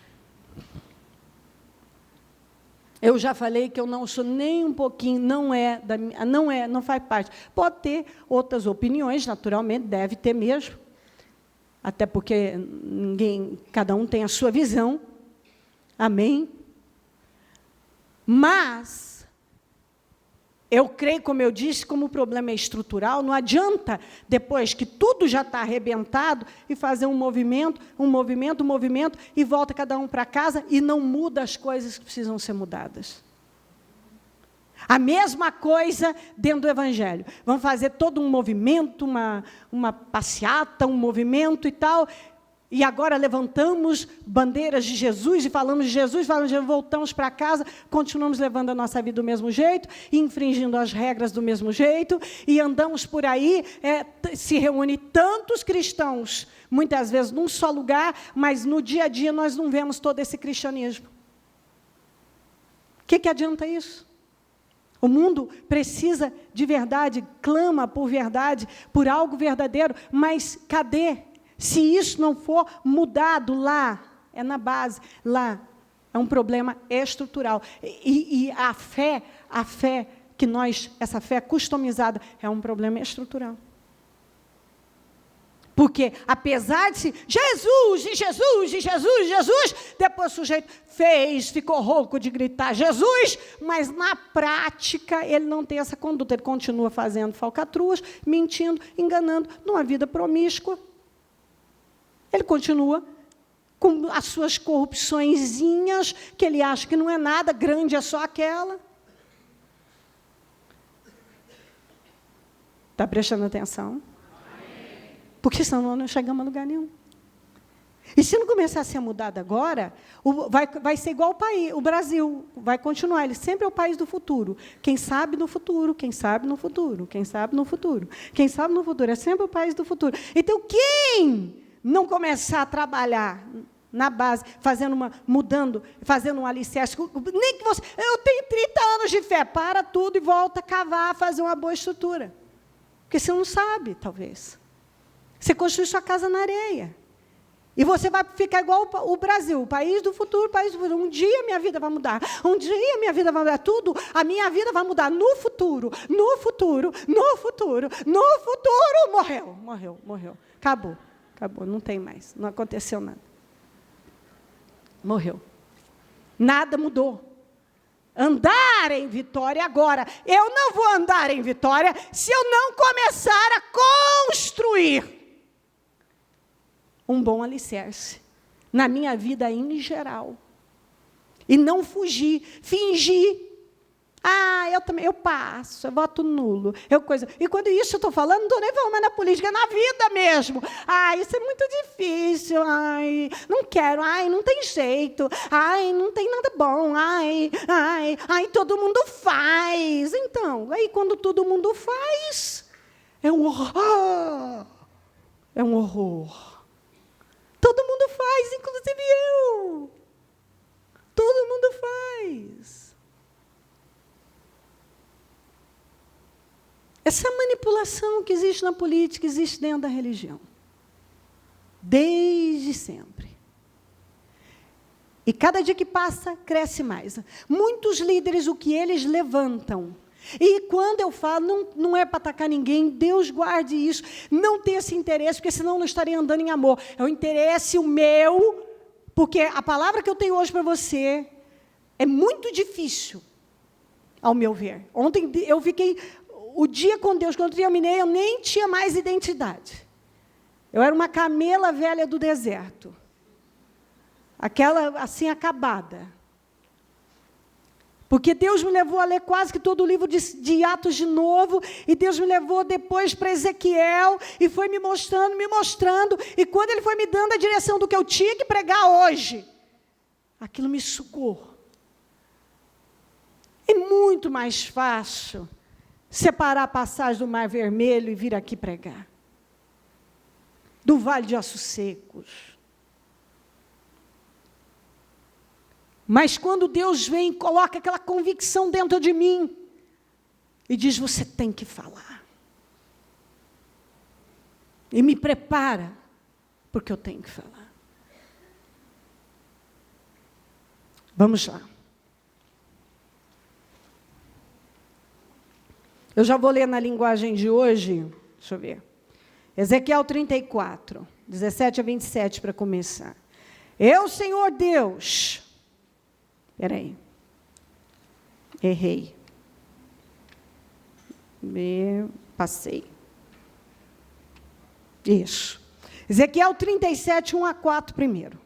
Eu já falei que eu não sou nem um pouquinho, não faz parte. Pode ter outras opiniões, naturalmente, deve ter mesmo. Até porque cada um tem a sua visão. Amém? Mas eu creio, como eu disse, como o problema é estrutural, não adianta, depois que tudo já está arrebentado, e fazer um movimento, e volta cada um para casa, e não muda as coisas que precisam ser mudadas. A mesma coisa dentro do Evangelho. Vamos fazer todo um movimento, uma passeata, um movimento e tal, e agora levantamos bandeiras de Jesus, e falamos de Jesus, voltamos para casa, continuamos levando a nossa vida do mesmo jeito, infringindo as regras do mesmo jeito, e andamos por aí, se reúne tantos cristãos, muitas vezes num só lugar, mas no dia a dia nós não vemos todo esse cristianismo. O que adianta isso? O mundo precisa de verdade, clama por verdade, por algo verdadeiro, mas cadê? Se isso não for mudado lá, é na base, lá é um problema estrutural. E a fé que essa fé customizada, é um problema estrutural. Porque, apesar de Jesus, depois o sujeito ficou rouco de gritar Jesus, mas na prática ele não tem essa conduta, ele continua fazendo falcatruas, mentindo, enganando, numa vida promíscua. Ele continua com as suas corrupçõezinhas, que ele acha que não é nada, grande é só aquela. Está prestando atenção? Porque senão nós não chegamos a lugar nenhum. E se não começar a ser mudado agora, vai ser igual o Brasil, vai continuar, ele sempre é o país do futuro. Quem sabe no futuro, é sempre o país do futuro. Então, quem não começar a trabalhar na base, fazendo um alicerce, nem que eu tenho 30 anos de fé, para tudo e volta a cavar, fazer uma boa estrutura. Porque você não sabe, talvez. Você construiu sua casa na areia. E você vai ficar igual o Brasil, o país do futuro, Um dia minha vida vai mudar. Tudo, a minha vida vai mudar no futuro. Morreu. Acabou, não tem mais. Não aconteceu nada. Morreu. Nada mudou. Andar em vitória agora. Eu não vou andar em vitória se eu não começar a construir um bom alicerce na minha vida em geral. E não fingir. Eu passo, eu voto nulo, E quando isso eu estou falando, não estou nem falando mais na política, é na vida mesmo. Isso é muito difícil, não quero, não tem jeito, não tem nada bom, todo mundo faz. Então, aí quando todo mundo faz, é um horror. É um horror. Todo mundo faz, inclusive eu. Todo mundo faz. Essa manipulação que existe na política, existe dentro da religião. Desde sempre. E cada dia que passa, cresce mais. Muitos líderes, o que eles levantam. E quando eu falo, não é para atacar ninguém, Deus guarde isso. Não tem esse interesse, porque senão eu não estaria andando em amor. É o interesse o meu, porque a palavra que eu tenho hoje para você é muito difícil, ao meu ver. Ontem eu fiquei... O dia com Deus, quando eu terminei, eu nem tinha mais identidade. Eu era uma camela velha do deserto. Aquela, assim, acabada. Porque Deus me levou a ler quase que todo o livro de Atos de novo, e Deus me levou depois para Ezequiel, e foi me mostrando, e quando Ele foi me dando a direção do que eu tinha que pregar hoje, aquilo me sugou. É muito mais fácil separar a passagem do Mar Vermelho e vir aqui pregar. Do Vale de Ossos Secos. Mas quando Deus vem, coloca aquela convicção dentro de mim e diz, você tem que falar. E me prepara, porque eu tenho que falar. Vamos lá. Eu já vou ler na linguagem de hoje, deixa eu ver. Ezequiel 34, 17 a 27, para começar. Eu, Senhor Deus... Espera aí. Errei. Passei. Isso. Ezequiel 37, 1 a 4 primeiro.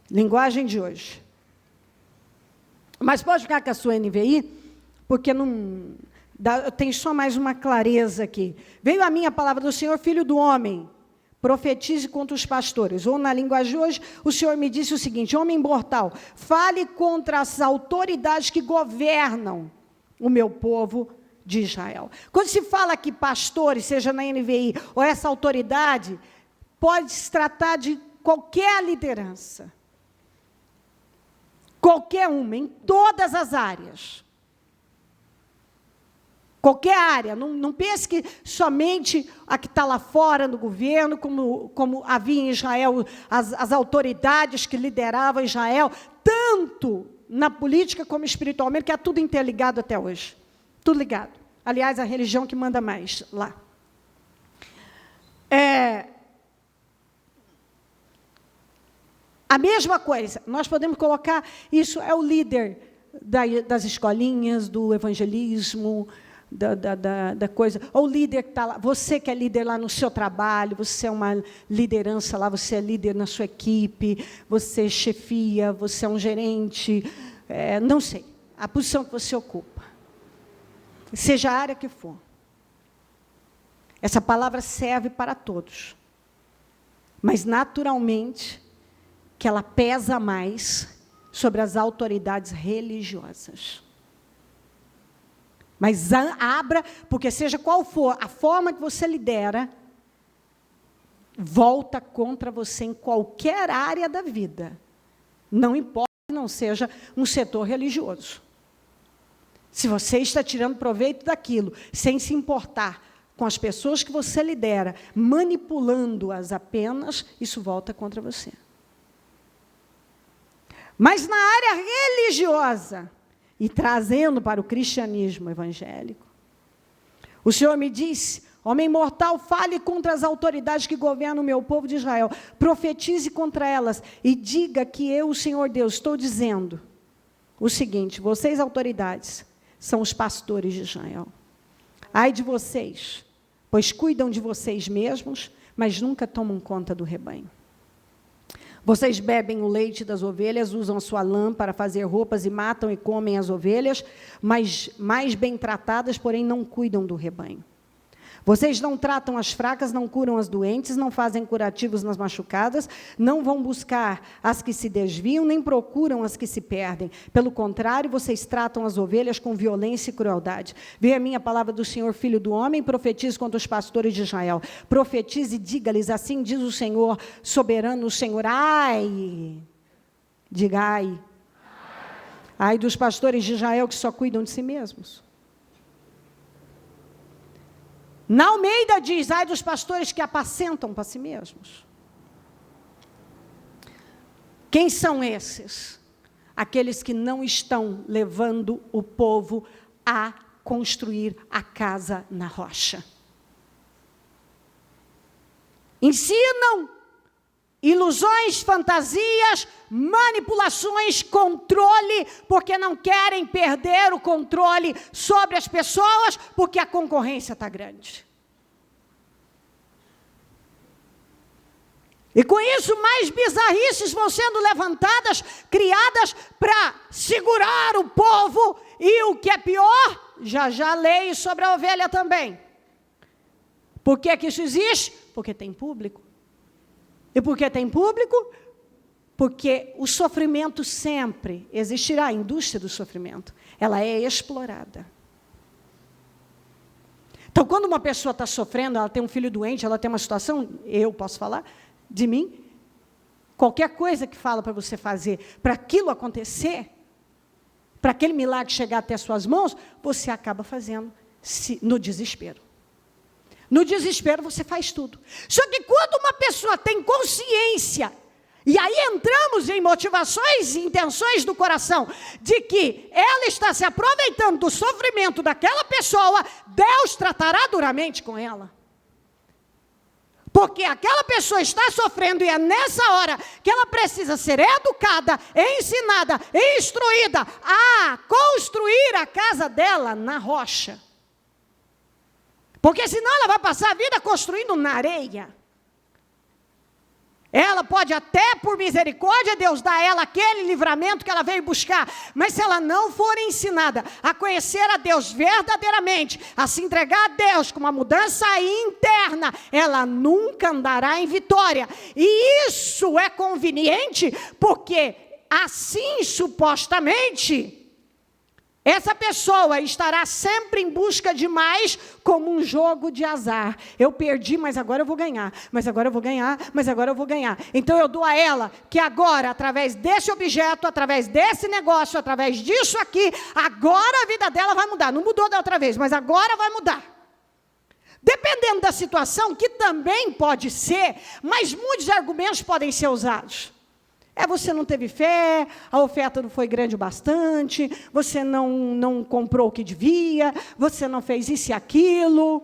Linguagem de hoje. Mas pode ficar com a sua NVI, porque não... Eu tenho só mais uma clareza aqui. Veio a minha palavra do Senhor, filho do homem, profetize contra os pastores. Ou na linguagem de hoje, o Senhor me disse o seguinte, homem mortal, fale contra as autoridades que governam o meu povo de Israel. Quando se fala aqui pastores, seja na NVI, ou essa autoridade, pode se tratar de qualquer liderança. Qualquer uma, em todas as áreas. Qualquer área, não pense que somente a que está lá fora no governo, como havia em Israel, as autoridades que lideravam Israel, tanto na política como espiritualmente, que é tudo interligado até hoje. Tudo ligado. Aliás, a religião que manda mais lá. A mesma coisa, nós podemos colocar, isso é o líder das escolinhas, do evangelismo, da coisa, ou o líder que está lá, você que é líder lá no seu trabalho, você é uma liderança lá, você é líder na sua equipe, você chefia, você é um gerente, não sei, a posição que você ocupa, seja a área que for. Essa palavra serve para todos, mas naturalmente que ela pesa mais sobre as autoridades religiosas. Mas abra, porque seja qual for a forma que você lidera, volta contra você em qualquer área da vida. Não importa que não seja um setor religioso. Se você está tirando proveito daquilo, sem se importar com as pessoas que você lidera, manipulando-as apenas, isso volta contra você. Mas na área religiosa, e trazendo para o cristianismo evangélico, o Senhor me disse, homem mortal, fale contra as autoridades que governam o meu povo de Israel, profetize contra elas, e diga que eu, o Senhor Deus, estou dizendo o seguinte, vocês autoridades, são os pastores de Israel. Ai de vocês, pois cuidam de vocês mesmos, mas nunca tomam conta do rebanho. Vocês bebem o leite das ovelhas, usam a sua lã para fazer roupas e matam e comem as ovelhas, mas mais bem tratadas, porém não cuidam do rebanho. Vocês não tratam as fracas, não curam as doentes, não fazem curativos nas machucadas, não vão buscar as que se desviam, nem procuram as que se perdem. Pelo contrário, vocês tratam as ovelhas com violência e crueldade. Vê a minha palavra do Senhor, filho do homem, profetize contra os pastores de Israel. Profetize e diga-lhes, assim diz o Senhor, soberano o Senhor. Ai! Diga ai. Ai dos pastores de Israel que só cuidam de si mesmos. Na Almeida diz, ai dos pastores que apacentam para si mesmos. Quem são esses? Aqueles que não estão levando o povo a construir a casa na rocha. Ensinam ilusões, fantasias, manipulações, controle, porque não querem perder o controle sobre as pessoas, porque a concorrência está grande. E com isso, mais bizarrices vão sendo levantadas, criadas para segurar o povo, e o que é pior, já leio sobre a ovelha também. Por que que isso existe? Porque tem público. E por que tem público? Porque o sofrimento sempre existirá, a indústria do sofrimento. Ela é explorada. Então, quando uma pessoa está sofrendo, ela tem um filho doente, ela tem uma situação, eu posso falar de mim, qualquer coisa que fala para você fazer, para aquilo acontecer, para aquele milagre chegar até suas mãos, você acaba fazendo no desespero. No desespero você faz tudo. Só que quando uma pessoa tem consciência, e aí entramos em motivações e intenções do coração, de que ela está se aproveitando do sofrimento daquela pessoa, Deus tratará duramente com ela. Porque aquela pessoa está sofrendo e é nessa hora que ela precisa ser educada, ensinada, instruída a construir a casa dela na rocha. Porque senão ela vai passar a vida construindo na areia. Ela pode até, por misericórdia, Deus dar a ela aquele livramento que ela veio buscar. Mas se ela não for ensinada a conhecer a Deus verdadeiramente, a se entregar a Deus com uma mudança interna, ela nunca andará em vitória. E isso é conveniente porque assim, supostamente, essa pessoa estará sempre em busca de mais, como um jogo de azar. Eu perdi, mas agora eu vou ganhar. Mas agora eu vou ganhar, mas agora eu vou ganhar. Então eu dou a ela que agora, através desse objeto, através desse negócio, através disso aqui, agora a vida dela vai mudar. Não mudou da outra vez, mas agora vai mudar. Dependendo da situação, que também pode ser, mas muitos argumentos podem ser usados. Você não teve fé, a oferta não foi grande o bastante, você não comprou o que devia, você não fez isso e aquilo.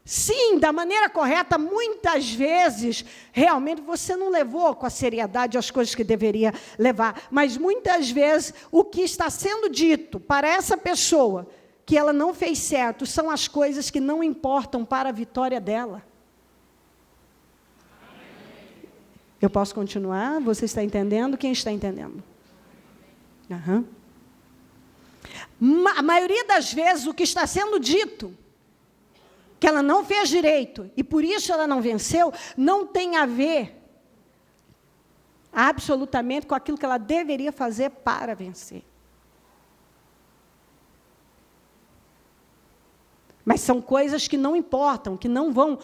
Sim, da maneira correta, muitas vezes, realmente você não levou com a seriedade as coisas que deveria levar. Mas muitas vezes, o que está sendo dito para essa pessoa, que ela não fez certo, são as coisas que não importam para a vitória dela. Eu posso continuar? Você está entendendo? Quem está entendendo? Uhum. A maioria das vezes, o que está sendo dito, que ela não fez direito, e por isso ela não venceu, não tem a ver absolutamente com aquilo que ela deveria fazer para vencer. Mas são coisas que não importam, que não vão,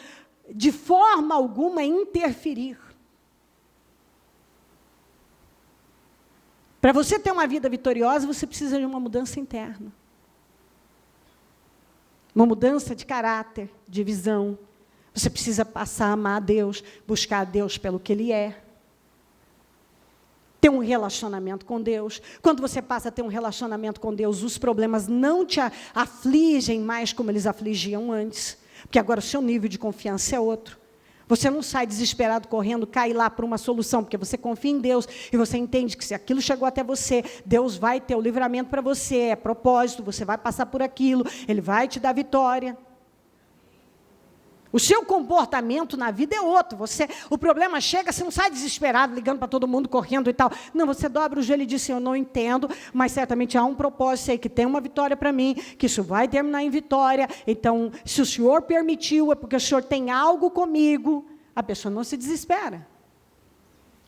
de forma alguma, interferir. Para você ter uma vida vitoriosa, você precisa de uma mudança interna. Uma mudança de caráter, de visão. Você precisa passar a amar a Deus, buscar a Deus pelo que Ele é. Ter um relacionamento com Deus. Quando você passa a ter um relacionamento com Deus, os problemas não te afligem mais como eles afligiam antes. Porque agora o seu nível de confiança é outro. Você não sai desesperado correndo, cai lá para uma solução, porque você confia em Deus e você entende que se aquilo chegou até você, Deus vai ter o livramento para você, é propósito, você vai passar por aquilo, Ele vai te dar vitória. O seu comportamento na vida é outro. O problema chega, você não sai desesperado, ligando para todo mundo, correndo e tal. Não, você dobra o joelho e diz assim, eu não entendo, mas certamente há um propósito, sei que tem uma vitória para mim, que isso vai terminar em vitória. Então, se o Senhor permitiu, é porque o Senhor tem algo comigo. A pessoa não se desespera.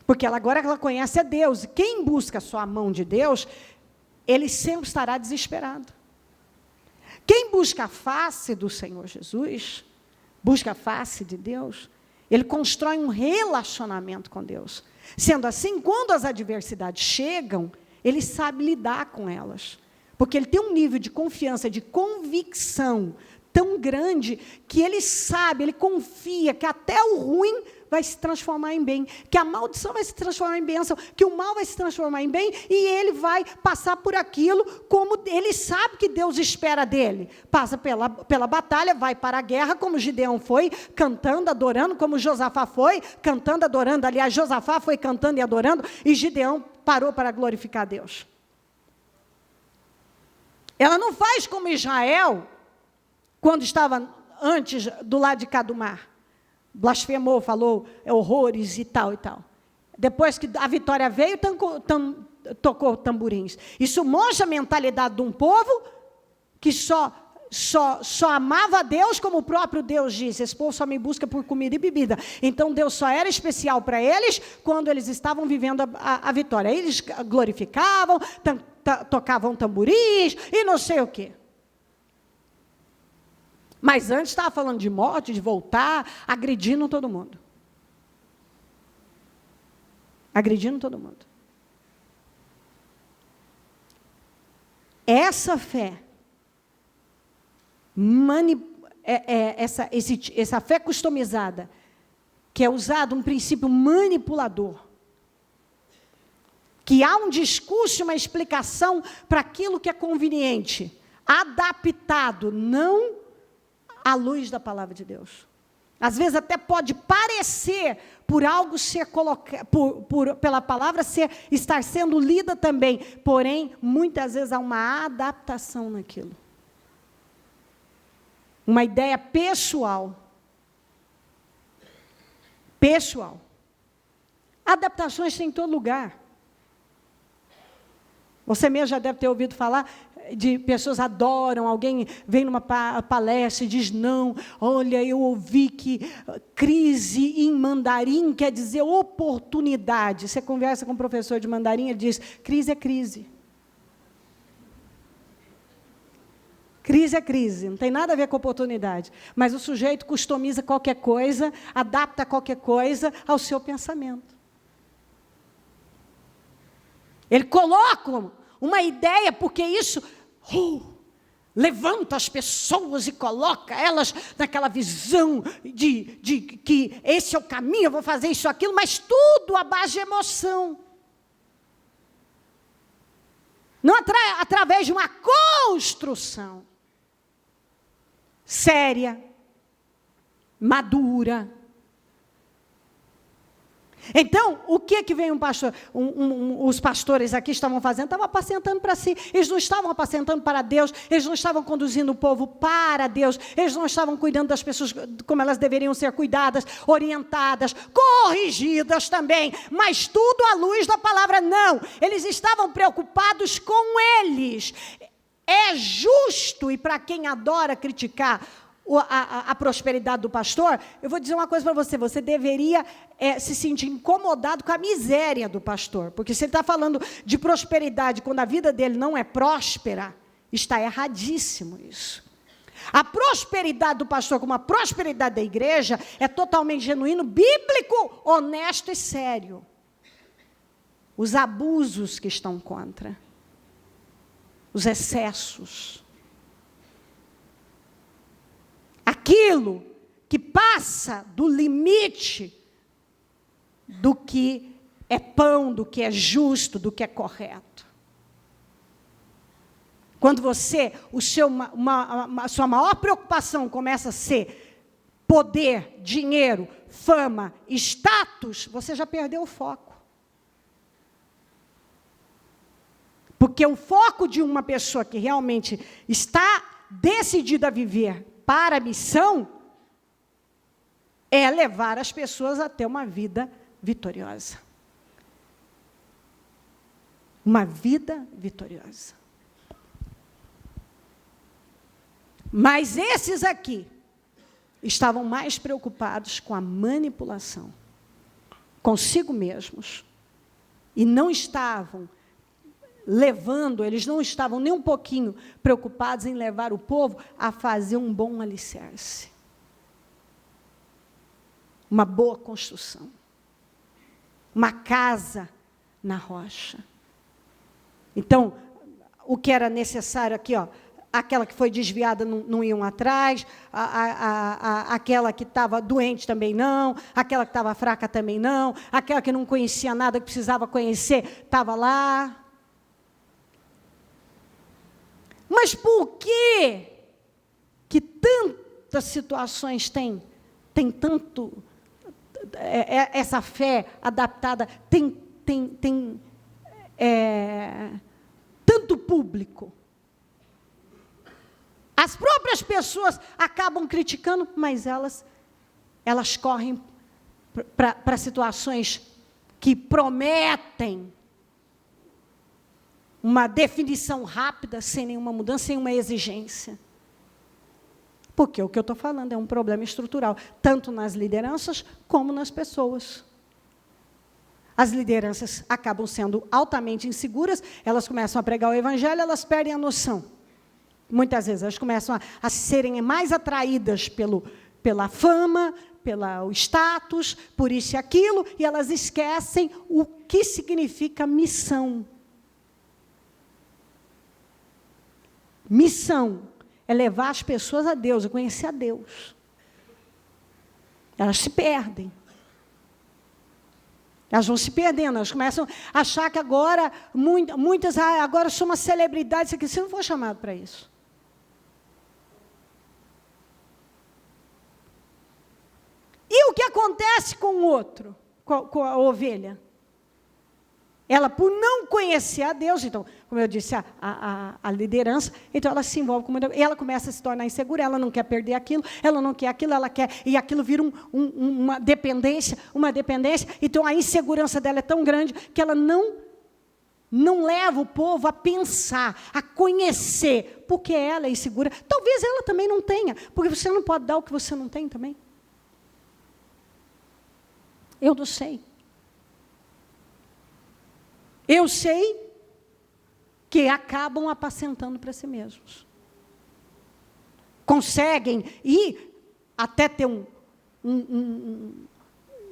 Porque agora ela conhece a Deus. E quem busca só a mão de Deus, ele sempre estará desesperado. Quem busca a face do Senhor Jesus, busca a face de Deus, ele constrói um relacionamento com Deus. Sendo assim, quando as adversidades chegam, ele sabe lidar com elas. Porque ele tem um nível de confiança, de convicção tão grande, que ele sabe, ele confia que até o ruim vai se transformar em bem, que a maldição vai se transformar em bênção, que o mal vai se transformar em bem, e ele vai passar por aquilo como ele sabe que Deus espera dele. Passa pela batalha, vai para a guerra, como Gideão foi, cantando, adorando, como Josafá foi, cantando, adorando. Aliás, Josafá foi cantando e adorando, e Gideão parou para glorificar Deus. Ela não faz como Israel, quando estava antes do lado de cá do mar. Blasfemou, falou horrores e tal e tal. Depois que a vitória veio, tocou tamborins. Isso mostra a mentalidade de um povo que só amava a Deus, como o próprio Deus disse. Esse povo só me busca por comida e bebida. Então Deus só era especial para eles quando eles estavam vivendo a vitória. Eles glorificavam, tocavam tamborins e não sei o quê. Mas antes estava falando de morte, de voltar, agredindo todo mundo. Agredindo todo mundo. Essa fé, essa fé customizada, que é usado um princípio manipulador, que há um discurso, uma explicação para aquilo que é conveniente, adaptado, não à luz da palavra de Deus. Às vezes até pode parecer, por algo ser colocado, pela palavra estar sendo lida também, porém, muitas vezes há uma adaptação naquilo. Uma ideia pessoal. Pessoal. Adaptações tem em todo lugar. Você mesmo já deve ter ouvido falar de pessoas adoram, alguém vem numa palestra e diz, não, olha, eu ouvi que crise em mandarim quer dizer oportunidade. Você conversa com um professor de mandarim, ele diz, crise é crise. Crise é crise, não tem nada a ver com oportunidade. Mas o sujeito customiza qualquer coisa, adapta qualquer coisa ao seu pensamento. Ele coloca uma ideia, porque isso levanta as pessoas e coloca elas naquela visão de que esse é o caminho, eu vou fazer isso, aquilo, mas tudo à base de emoção. Não através de uma construção séria, madura. Então, o que veio um pastor, os pastores aqui estavam fazendo? Estavam apacentando para si. Eles não estavam apacentando para Deus, eles não estavam conduzindo o povo para Deus, eles não estavam cuidando das pessoas como elas deveriam ser cuidadas, orientadas, corrigidas também, mas tudo à luz da palavra. Não, eles estavam preocupados com eles. É justo, e para quem adora criticar a prosperidade do pastor, eu vou dizer uma coisa para você, você deveria se sentir incomodado com a miséria do pastor, porque se ele está falando de prosperidade, quando a vida dele não é próspera, está erradíssimo isso. A prosperidade do pastor, como a prosperidade da igreja, é totalmente genuíno, bíblico, honesto e sério. Os abusos que estão contra, os excessos, aquilo que passa do limite do que é pão, do que é justo, do que é correto. Quando você, a sua maior preocupação começa a ser poder, dinheiro, fama, status, você já perdeu o foco. Porque o foco de uma pessoa que realmente está decidida a viver para a missão, é levar as pessoas a ter uma vida vitoriosa. Uma vida vitoriosa. Mas esses aqui estavam mais preocupados com a manipulação, consigo mesmos, e não estavam levando, eles não estavam nem um pouquinho preocupados em levar o povo a fazer um bom alicerce. Uma boa construção. Uma casa na rocha. Então, o que era necessário aqui, ó, aquela que foi desviada não iam atrás, aquela que estava doente também não, aquela que estava fraca também não, aquela que não conhecia nada, que precisava conhecer, estava lá. Mas por que tantas situações tem tanto, essa fé adaptada, tem tanto público? As próprias pessoas acabam criticando, mas elas correm para situações que prometem uma definição rápida, sem nenhuma mudança, sem uma exigência. Porque o que eu estou falando é um problema estrutural, tanto nas lideranças como nas pessoas. As lideranças acabam sendo altamente inseguras, elas começam a pregar o evangelho, elas perdem a noção. Muitas vezes elas começam a serem mais atraídas pela fama, pelo status, por isso e aquilo, e elas esquecem o que significa missão. Missão é levar as pessoas a Deus, a conhecer a Deus. Elas se perdem. Elas vão se perdendo, elas começam a achar que agora, muitas, agora eu sou uma celebridade, isso aqui, você não foi chamado para isso. E o que acontece com o outro, com a ovelha? Ela, por não conhecer a Deus, então, como eu disse, a liderança, então ela se envolve com e ela começa a se tornar insegura, ela não quer perder aquilo, ela não quer aquilo, ela quer, e aquilo vira uma dependência, então a insegurança dela é tão grande que ela não leva o povo a pensar, a conhecer, porque ela é insegura. Talvez ela também não tenha, porque você não pode dar o que você não tem também. Eu não sei. Eu sei que acabam apacentando para si mesmos. Conseguem ir até ter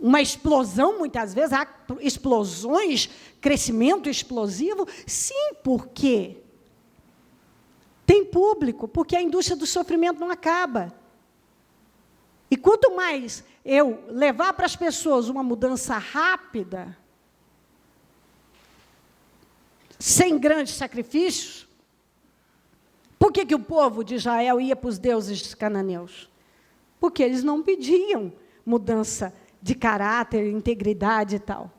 uma explosão, muitas vezes, há explosões, crescimento explosivo, sim, porque tem público, porque a indústria do sofrimento não acaba. E quanto mais eu levar para as pessoas uma mudança rápida, sem grandes sacrifícios, por que o povo de Israel ia para os deuses cananeus? Porque eles não pediam mudança de caráter, integridade e tal.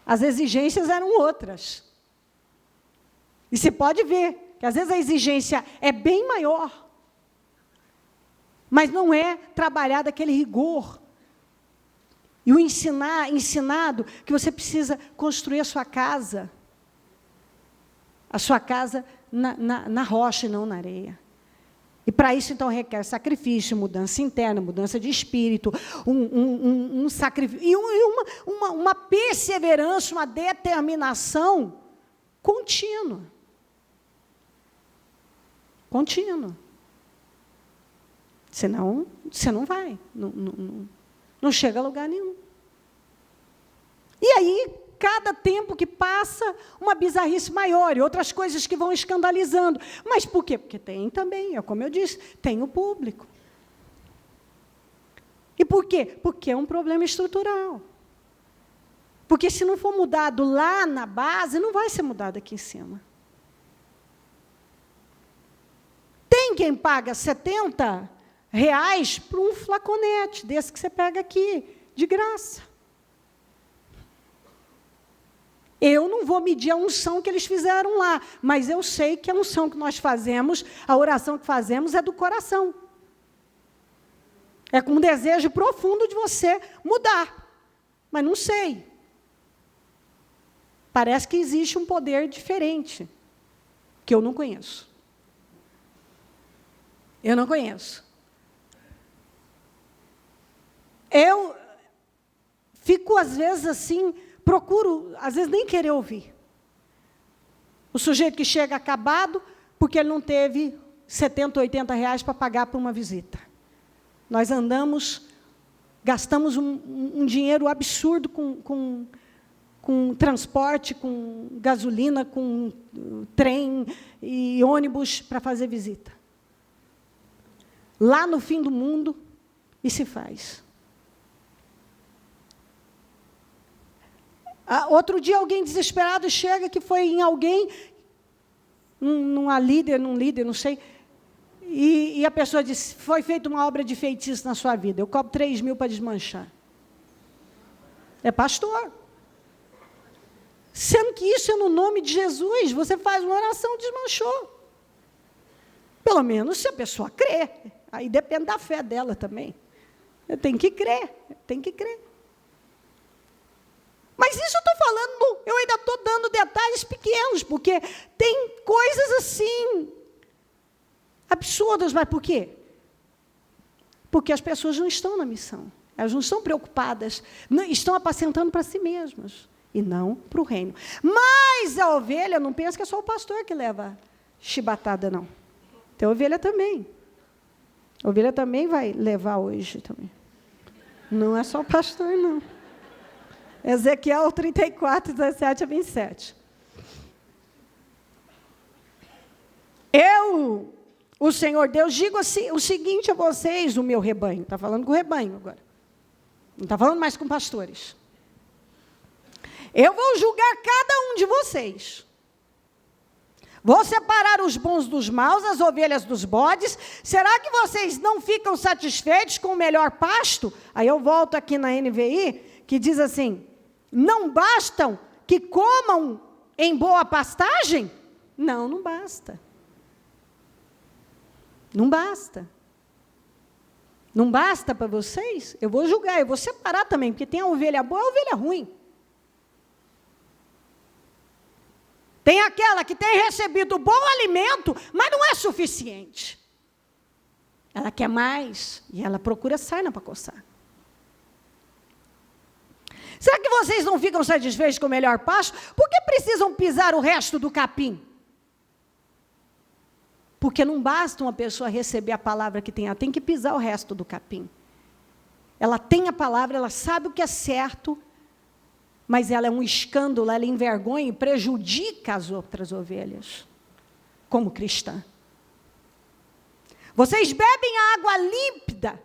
As exigências eram outras. E você pode ver que às vezes a exigência é bem maior, mas não é trabalhado aquele rigor. E o ensinado que você precisa construir a sua casa na rocha e não na areia. E para isso, então, requer sacrifício, mudança interna, mudança de espírito, um sacrifício, e uma perseverança, uma determinação contínua. Contínua. Senão, você não vai, não chega a lugar nenhum. E aí, cada tempo que passa, uma bizarrice maior, e outras coisas que vão escandalizando. Mas por quê? Porque tem também, como eu disse, tem o público. E por quê? Porque é um problema estrutural. Porque se não for mudado lá na base, não vai ser mudado aqui em cima. Tem quem paga R$70 por um flaconete, desse que você pega aqui, de graça. Eu não vou medir a unção que eles fizeram lá, mas eu sei que a unção que nós fazemos, a oração que fazemos é do coração. É com um desejo profundo de você mudar. Mas não sei. Parece que existe um poder diferente, que eu não conheço. Eu não conheço. Eu fico, às vezes, assim, procuro, às vezes, nem querer ouvir. O sujeito que chega acabado, porque ele não teve 70, 80 reais para pagar por uma visita. Nós gastamos um dinheiro absurdo com transporte, com gasolina, com trem e ônibus para fazer visita. Lá no fim do mundo, e se faz. Outro dia, alguém desesperado chega, que foi em alguém, num líder, não sei, e a pessoa disse, foi feita uma obra de feitiço na sua vida, eu cobro 3.000 para desmanchar. É pastor. Sendo que isso é no nome de Jesus, você faz uma oração, desmanchou. Pelo menos se a pessoa crê, aí depende da fé dela também. Tem que crer, tem que crer. Mas isso eu estou falando, eu ainda estou dando detalhes pequenos, porque tem coisas assim, absurdas, mas por quê? Porque as pessoas não estão na missão, elas não estão preocupadas, estão apacentando para si mesmas, e não para o reino. Mas a ovelha, não pensa que é só o pastor que leva chibatada, não. Tem ovelha também. A ovelha também vai levar hoje também. Não é só o pastor, não. Ezequiel 34, 17 a 27. Eu, o Senhor Deus, digo assim, o seguinte a vocês, o meu rebanho. Está falando com o rebanho agora. Não está falando mais com pastores. Eu vou julgar cada um de vocês. Vou separar os bons dos maus, as ovelhas dos bodes. Será que vocês não ficam satisfeitos com o melhor pasto? Aí eu volto aqui na NVI, que diz assim, não bastam que comam em boa pastagem? Não, não basta. Não basta. Não basta para vocês? Eu vou julgar, eu vou separar também, porque tem a ovelha boa e a ovelha ruim. Tem aquela que tem recebido bom alimento, mas não é suficiente. Ela quer mais e ela procura sarna para coçar. Será que vocês não ficam satisfeitos com o melhor pasto? Por que precisam pisar o resto do capim? Porque não basta uma pessoa receber a palavra que tem, ela tem que pisar o resto do capim. Ela tem a palavra, ela sabe o que é certo, mas ela é um escândalo, ela envergonha e prejudica as outras ovelhas, como cristã. Vocês bebem a água límpida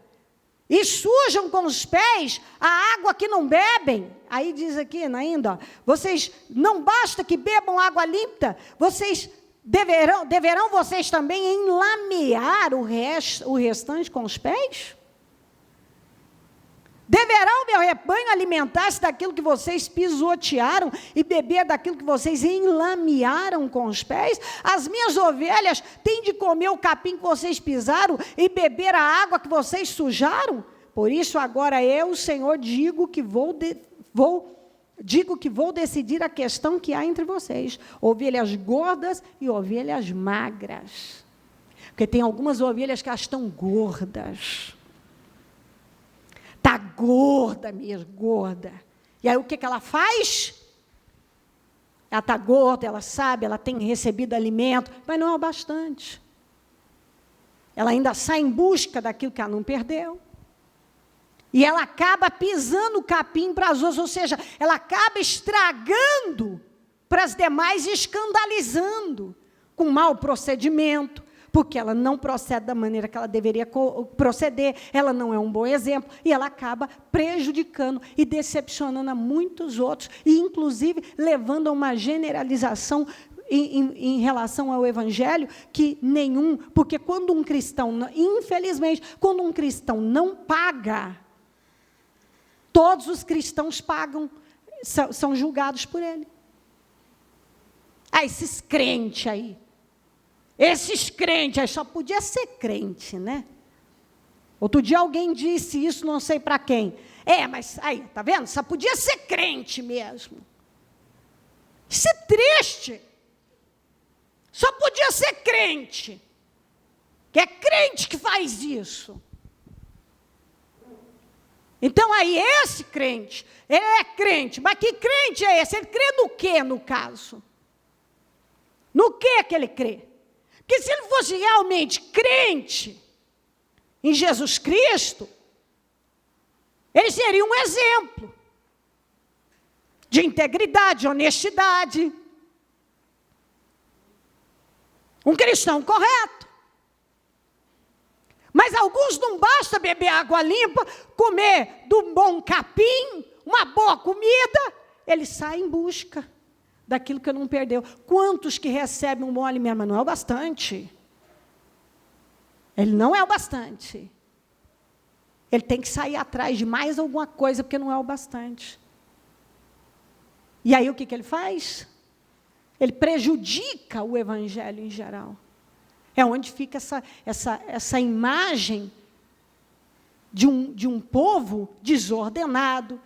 e sujam com os pés a água que não bebem. Aí diz aqui ainda, ó, vocês, não basta que bebam água límpida, vocês deverão vocês também enlamear o restante com os pés? Deverá o meu rebanho alimentar-se daquilo que vocês pisotearam e beber daquilo que vocês enlamearam com os pés? As minhas ovelhas têm de comer o capim que vocês pisaram e beber a água que vocês sujaram? Por isso agora eu, Senhor, digo que vou decidir a questão que há entre vocês, ovelhas gordas e ovelhas magras. Porque tem algumas ovelhas que elas estão gordas. Está gorda mesmo, gorda. E aí o que ela faz? Ela está gorda, ela sabe, ela tem recebido alimento, mas não é o bastante. Ela ainda sai em busca daquilo que ela não perdeu. E ela acaba pisando o capim para as outras, ou seja, ela acaba estragando para as demais e escandalizando com mau procedimento, porque ela não procede da maneira que ela deveria proceder, ela não é um bom exemplo, e ela acaba prejudicando e decepcionando a muitos outros, e inclusive levando a uma generalização em relação ao Evangelho, que nenhum, porque quando um cristão, infelizmente, quando um cristão não paga, todos os cristãos pagam, são julgados por ele. Esses crentes aí, só podia ser crente, né? Outro dia alguém disse isso, não sei para quem. Mas aí, tá vendo? Só podia ser crente mesmo. Isso é triste. Só podia ser crente. Que é crente que faz isso. Então aí esse crente, ele é crente. Mas que crente é esse? Ele crê no quê, no caso? No que ele crê? Porque se ele fosse realmente crente em Jesus Cristo, ele seria um exemplo de integridade, de honestidade. Um cristão correto. Mas alguns não basta beber água limpa, comer de um bom capim, uma boa comida, ele sai em busca daquilo que não perdeu. Quantos que recebem um bom alimento, mas não é o bastante. Ele não é o bastante. Ele tem que sair atrás de mais alguma coisa, porque não é o bastante. E aí o que ele faz? Ele prejudica o evangelho em geral. É onde fica essa imagem de um povo desordenado.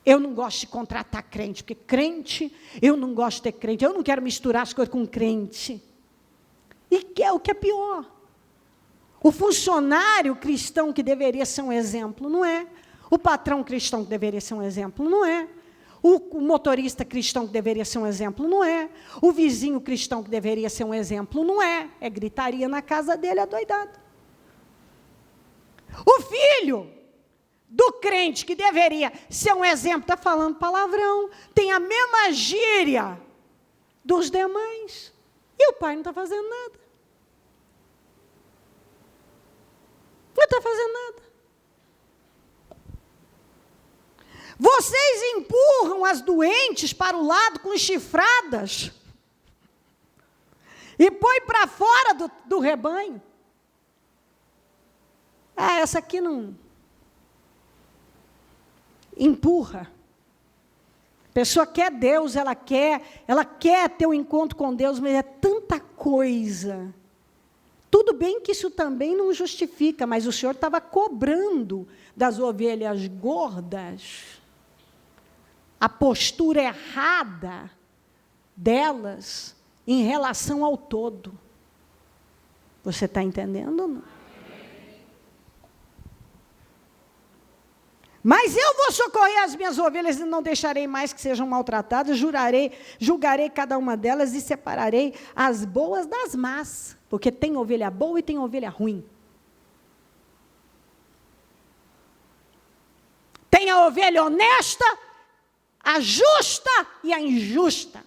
Eu não gosto de contratar crente, porque crente, eu não gosto de ter crente, eu não quero misturar as coisas com crente. E que é o que é pior. O funcionário cristão que deveria ser um exemplo, não é. O patrão cristão que deveria ser um exemplo, não é. O motorista cristão que deveria ser um exemplo, não é. O vizinho cristão que deveria ser um exemplo, não é. É gritaria na casa dele, adoidado. O filho do crente que deveria ser um exemplo, está falando palavrão, tem a mesma gíria dos demais. E o pai não está fazendo nada. Não está fazendo nada. Vocês empurram as doentes para o lado com chifradas e põe para fora do rebanho. Essa aqui não empurra. A pessoa quer Deus, ela quer ter um encontro com Deus, mas é tanta coisa. Tudo bem que isso também não justifica, mas o Senhor estava cobrando das ovelhas gordas a postura errada delas em relação ao todo. Você está entendendo ou não? Mas eu vou socorrer as minhas ovelhas e não deixarei mais que sejam maltratadas, julgarei cada uma delas e separarei as boas das más, porque tem ovelha boa e tem ovelha ruim. Tem a ovelha honesta, a justa e a injusta.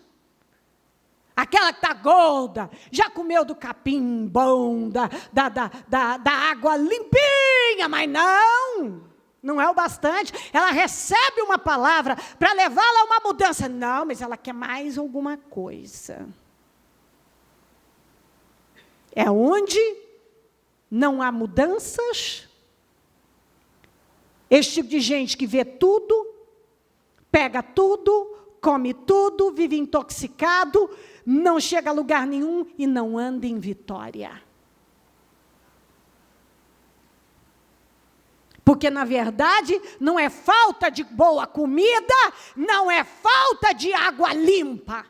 Aquela que está gorda, já comeu do capim bom, da água limpinha, mas não é o bastante. Ela recebe uma palavra para levá-la a uma mudança. Não, mas ela quer mais alguma coisa. É onde não há mudanças. Esse tipo de gente que vê tudo, pega tudo, come tudo, vive intoxicado, não chega a lugar nenhum e não anda em vitória. Porque, na verdade, não é falta de boa comida, não é falta de água limpa.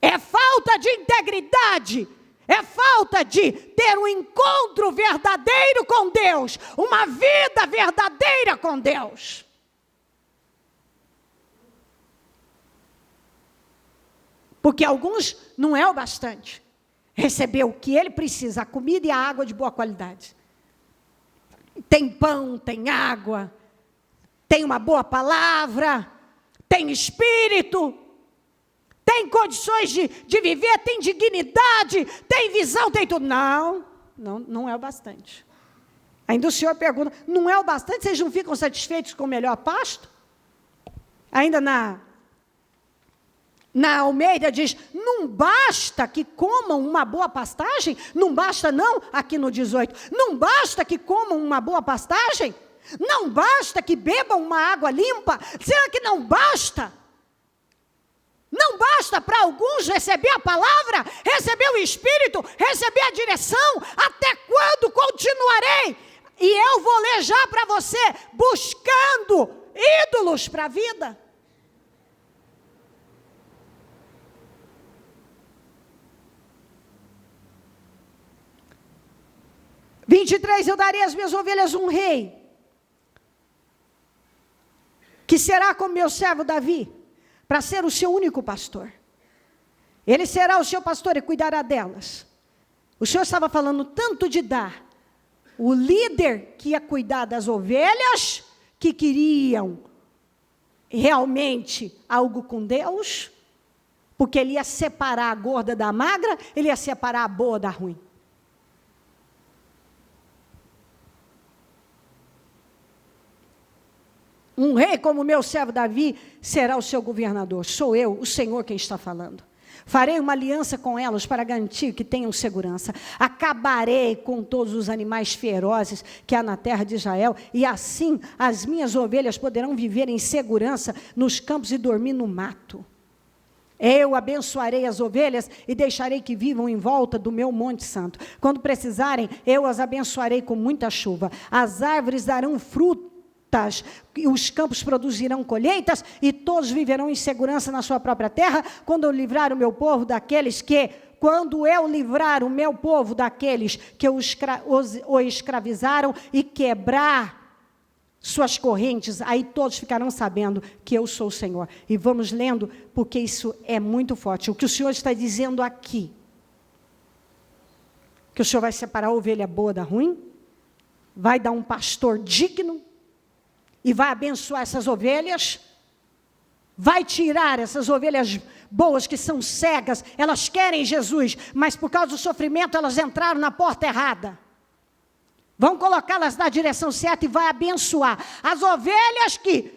É falta de integridade, é falta de ter um encontro verdadeiro com Deus, uma vida verdadeira com Deus. Porque alguns não é o bastante receber o que ele precisa, a comida e a água de boa qualidade. Tem pão, tem água, tem uma boa palavra, tem espírito, tem condições de viver, tem dignidade, tem visão, tem tudo. Não é o bastante. Ainda o Senhor pergunta, não é o bastante? Vocês não ficam satisfeitos com o melhor pasto? Ainda na Almeida diz, não basta que comam uma boa pastagem? Não basta não, aqui no 18, não basta que comam uma boa pastagem? Não basta que bebam uma água limpa? Será que não basta? Não basta para alguns receber a palavra, receber o Espírito, receber a direção. Até quando continuarei? E eu vou ler já para você, buscando ídolos para a vida. Eu darei às minhas ovelhas um rei, que será como meu servo Davi, para ser o seu único pastor. Ele será o seu pastor e cuidará delas. O Senhor estava falando tanto de dar, o líder que ia cuidar das ovelhas, que queriam realmente algo com Deus, porque ele ia separar a gorda da magra, ele ia separar a boa da ruim. Um rei como meu servo Davi será o seu governador. Sou eu, o Senhor, quem está falando. Farei uma aliança com elas para garantir que tenham segurança. Acabarei com todos os animais ferozes que há na terra de Israel, e assim as minhas ovelhas poderão viver em segurança nos campos e dormir no mato. Eu abençoarei as ovelhas e deixarei que vivam em volta do meu monte santo. Quando precisarem, eu as abençoarei com muita chuva. As árvores darão fruto, os campos produzirão colheitas, e todos viverão em segurança na sua própria terra, quando eu livrar o meu povo daqueles que o escravizaram e quebrar suas correntes, aí todos ficarão sabendo que eu sou o Senhor. E vamos lendo, porque isso é muito forte. O que o Senhor está dizendo aqui, que o Senhor vai separar a ovelha boa da ruim, vai dar um pastor digno, e vai abençoar essas ovelhas, vai tirar essas ovelhas boas que são cegas, elas querem Jesus, mas por causa do sofrimento elas entraram na porta errada. Vão colocá-las na direção certa e vai abençoar. As ovelhas que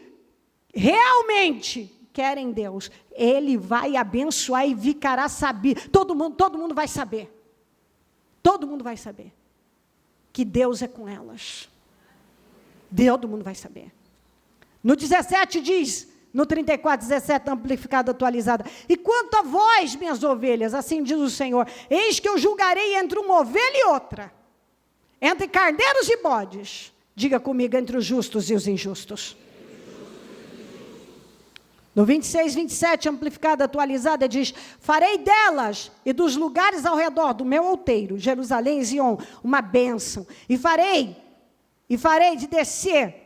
realmente querem Deus, Ele vai abençoar e ficará saber. Todo mundo vai saber. Todo mundo vai saber que Deus é com elas. Todo mundo vai saber. No 17 diz, no 34, 17, amplificada, atualizada: e quanto a vós, minhas ovelhas, assim diz o Senhor, eis que eu julgarei entre uma ovelha e outra, entre carneiros e bodes. Diga comigo, entre os justos e os injustos. No 26, 27, amplificada, atualizada, diz: farei delas e dos lugares ao redor do meu outeiro, Jerusalém e Zion, uma bênção, e farei de descer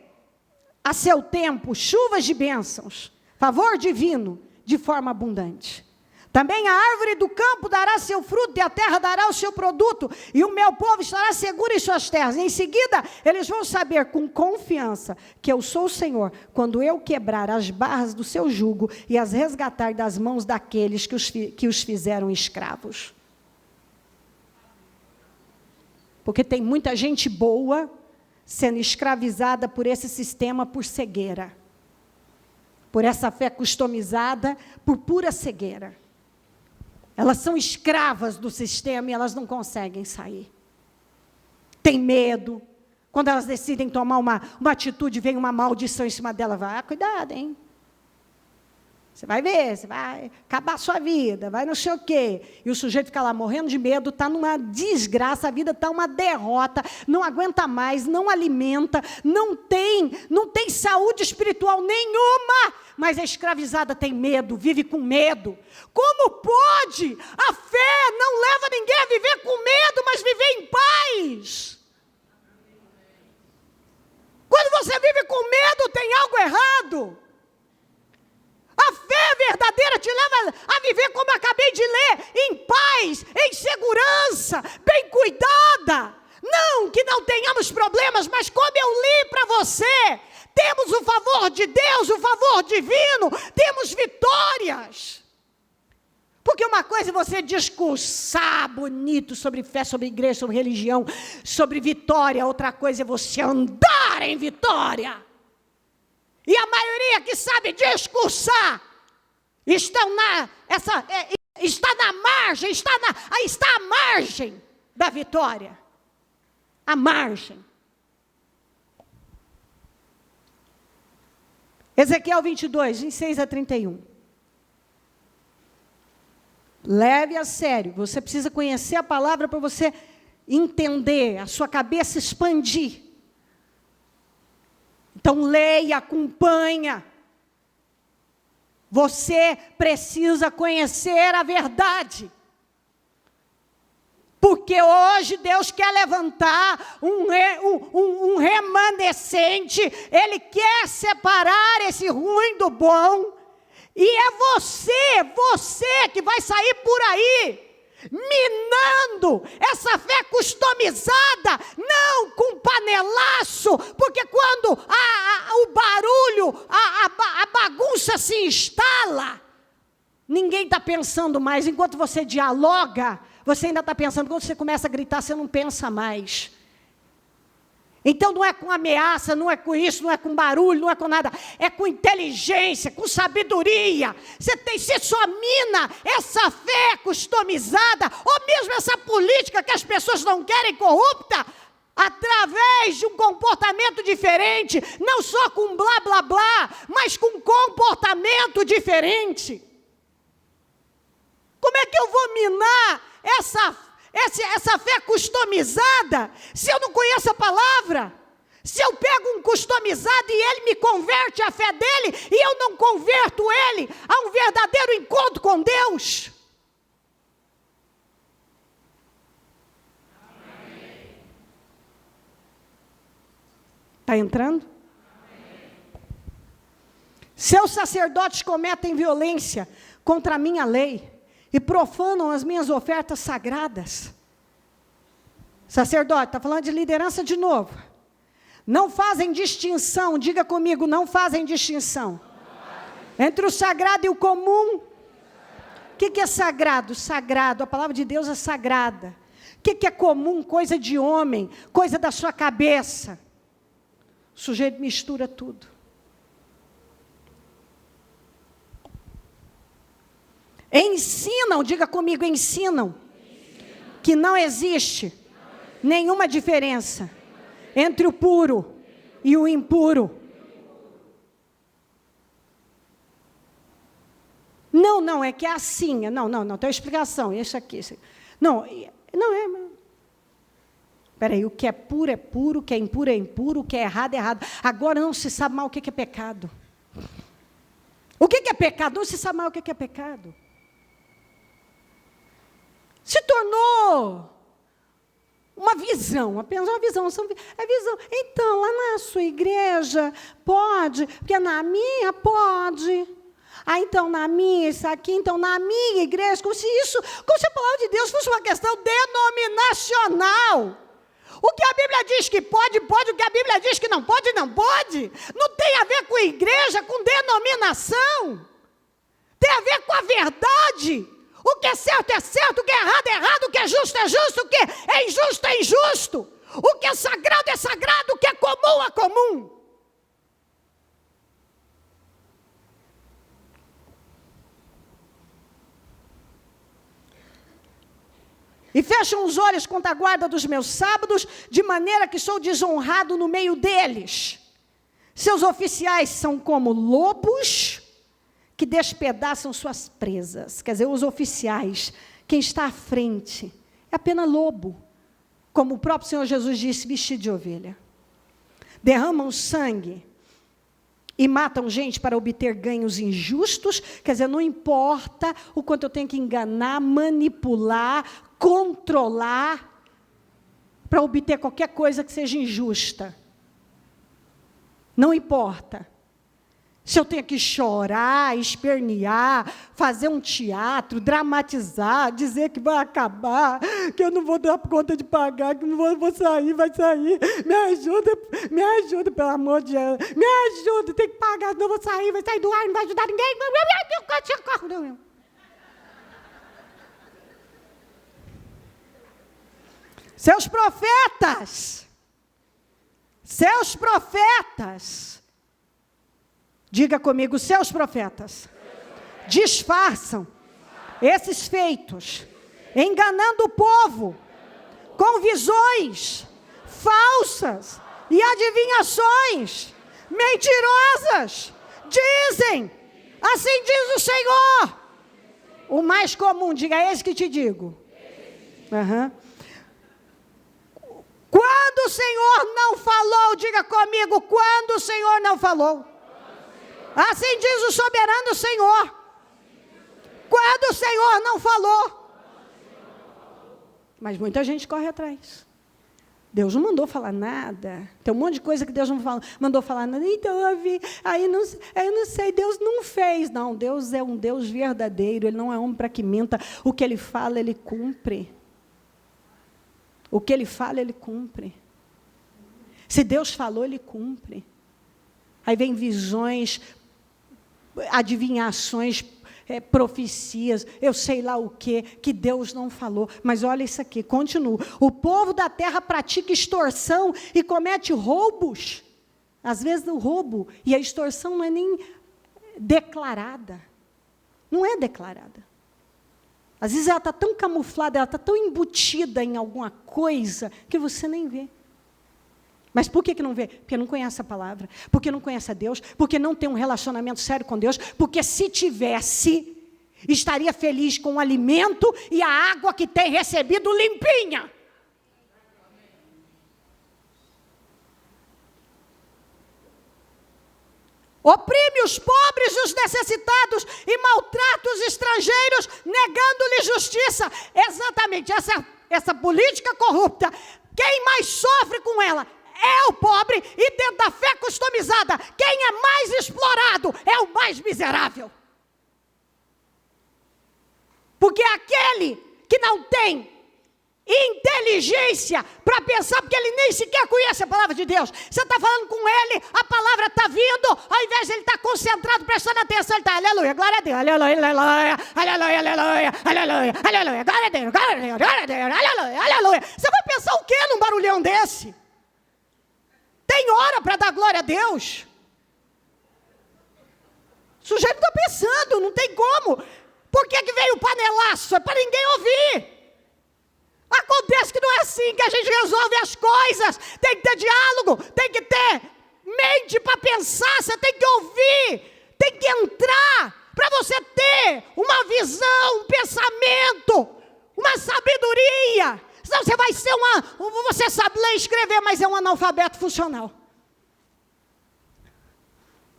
a seu tempo chuvas de bênçãos, favor divino, de forma abundante. Também a árvore do campo dará seu fruto, e a terra dará o seu produto, e o meu povo estará seguro em suas terras. E em seguida, eles vão saber com confiança que eu sou o Senhor, quando eu quebrar as barras do seu jugo e as resgatar das mãos daqueles que os fizeram escravos. Porque tem muita gente boa sendo escravizada por esse sistema, por cegueira. Por essa fé customizada, por pura cegueira. Elas são escravas do sistema e elas não conseguem sair. Tem medo. Quando elas decidem tomar uma atitude, vem uma maldição em cima dela. Vai, cuidado, hein? Você vai ver, você vai acabar a sua vida, vai não sei o quê. E o sujeito fica lá morrendo de medo, está numa desgraça, a vida está uma derrota, não aguenta mais, não alimenta, não tem saúde espiritual nenhuma, mas a escravizada tem medo, vive com medo. Como pode? A fé não leva ninguém a viver com medo, mas viver em paz. Quando você vive com medo, tem algo errado. A fé verdadeira te leva a viver, como acabei de ler, em paz, em segurança, bem cuidada. Não que não tenhamos problemas, mas como eu li para você, temos o favor de Deus, o favor divino, temos vitórias. Porque uma coisa é você discursar bonito sobre fé, sobre igreja, sobre religião, sobre vitória, outra coisa é você andar em vitória. E a maioria que sabe discursar está na margem, está à margem da vitória. À margem. Ezequiel 22, 26 a 31. Leve a sério. Você precisa conhecer a palavra para você entender, a sua cabeça expandir. Então, leia, acompanha. Você precisa conhecer a verdade. Porque hoje Deus quer levantar um remanescente. Ele quer separar esse ruim do bom. E é você que vai sair por aí, minando essa fé customizada, não com panelaço, porque quando o barulho, a bagunça se instala, ninguém está pensando mais. Enquanto você dialoga, você ainda está pensando. Quando você começa a gritar, você não pensa mais. Então não é com ameaça, não é com isso, não é com barulho, não é com nada. É com inteligência, com sabedoria. Você só mina essa fé customizada, ou mesmo essa política que as pessoas não querem corrupta, através de um comportamento diferente, não só com blá blá blá, mas com comportamento diferente. Como é que eu vou minar essa fé customizada, se eu não conheço a palavra? Se eu pego um customizado e ele me converte à fé dele, e eu não converto ele a um verdadeiro encontro com Deus? Está entrando? Seus sacerdotes cometem violência contra a minha lei e profanam as minhas ofertas sagradas. Sacerdote, está falando de liderança de novo. Não fazem distinção, diga comigo, não fazem distinção entre o sagrado e o comum. O que é sagrado? Sagrado, a palavra de Deus é sagrada. O que é comum? Coisa de homem, coisa da sua cabeça. O sujeito mistura tudo. Ensinam, diga comigo, ensinam que não existe nenhuma diferença entre o puro e o impuro. Não, é que é assim. Não, tem uma explicação. Isso aqui. Não é. Espera aí, o que é puro, o que é impuro, o que é errado é errado. Agora não se sabe mais o que é pecado. O que é pecado? Não se sabe mais o que é pecado. Se tornou uma visão, apenas uma visão. É visão. Então, lá na sua igreja, pode, porque na minha pode. Então na minha, isso aqui, então na minha igreja, como se a palavra de Deus fosse uma questão denominacional. O que a Bíblia diz que pode, o que a Bíblia diz que não pode, não pode. Não tem a ver com igreja, com denominação. Tem a ver com a verdade. O que é certo, o que é errado, o que é justo, o que é injusto. O que é sagrado, o que é comum. E fecham os olhos contra a guarda dos meus sábados, de maneira que sou desonrado no meio deles. Seus oficiais são como lobos que despedaçam suas presas. Quer dizer, os oficiais, quem está à frente, é apenas lobo. Como o próprio Senhor Jesus disse, vestido de ovelha. Derramam sangue e matam gente para obter ganhos injustos. Quer dizer, não importa o quanto eu tenho que enganar, manipular, controlar, para obter qualquer coisa que seja injusta. Não importa. Se eu tenho que chorar, espernear, fazer um teatro, dramatizar, dizer que vai acabar, que eu não vou dar conta de pagar, que não vou sair, vai sair. Me ajuda, pelo amor de Deus. Me ajuda, tem que pagar, não vou sair, vai sair do ar, não vai ajudar ninguém. Seus profetas, diga comigo, seus profetas disfarçam esses feitos, enganando o povo com visões falsas e adivinhações mentirosas. Dizem, assim diz o Senhor, O mais comum, diga, é esse que te digo. Uhum. Quando o Senhor não falou, diga comigo, quando o Senhor não falou. Assim diz o soberano Senhor. Quando o Senhor não falou. Mas muita gente corre atrás. Deus não mandou falar nada. Tem um monte de coisa que Deus não mandou falar nada. Então eu vi, aí eu não sei, Deus não fez. Não, Deus é um Deus verdadeiro. Ele não é homem para que minta. O que Ele fala, Ele cumpre. O que Ele fala, Ele cumpre. Se Deus falou, Ele cumpre. Aí vem visões, adivinhações, profecias, eu sei lá o quê, que Deus não falou. Mas olha isso aqui, continua. O povo da terra pratica extorsão e comete roubos. Às vezes o roubo e a extorsão não é nem declarada. Não é declarada. Às vezes ela está tão camuflada, ela está tão embutida em alguma coisa que você nem vê. Mas por que não vê? Porque não conhece a palavra, porque não conhece a Deus, porque não tem um relacionamento sério com Deus, porque se tivesse, estaria feliz com o alimento e a água que tem recebido limpinha. Oprime os pobres e os necessitados e maltrata os estrangeiros, negando-lhes justiça. Exatamente, essa política corrupta, quem mais sofre com ela é o pobre, e dentro da fé customizada, quem é mais explorado é o mais miserável. Porque aquele que não tem inteligência para pensar, porque ele nem sequer conhece a palavra de Deus. Você está falando com ele, a palavra está vindo, ao invés de ele estar concentrado, prestando atenção, ele está, aleluia, glória a Deus, aleluia, aleluia, aleluia, aleluia, aleluia, aleluia, glória a Deus, glória a Deus, glória a Deus, aleluia, aleluia. Você vai pensar o quê num barulhão desse? Tem hora para dar glória a Deus? O sujeito está pensando, não tem como. Por que veio o panelaço? É para ninguém ouvir. Acontece que não é assim que a gente resolve as coisas. Tem que ter diálogo, tem que ter mente para pensar, você tem que ouvir, tem que entrar, para você ter uma visão, um pensamento, uma sabedoria. Senão você vai ser você sabe ler e escrever, mas é um analfabeto funcional.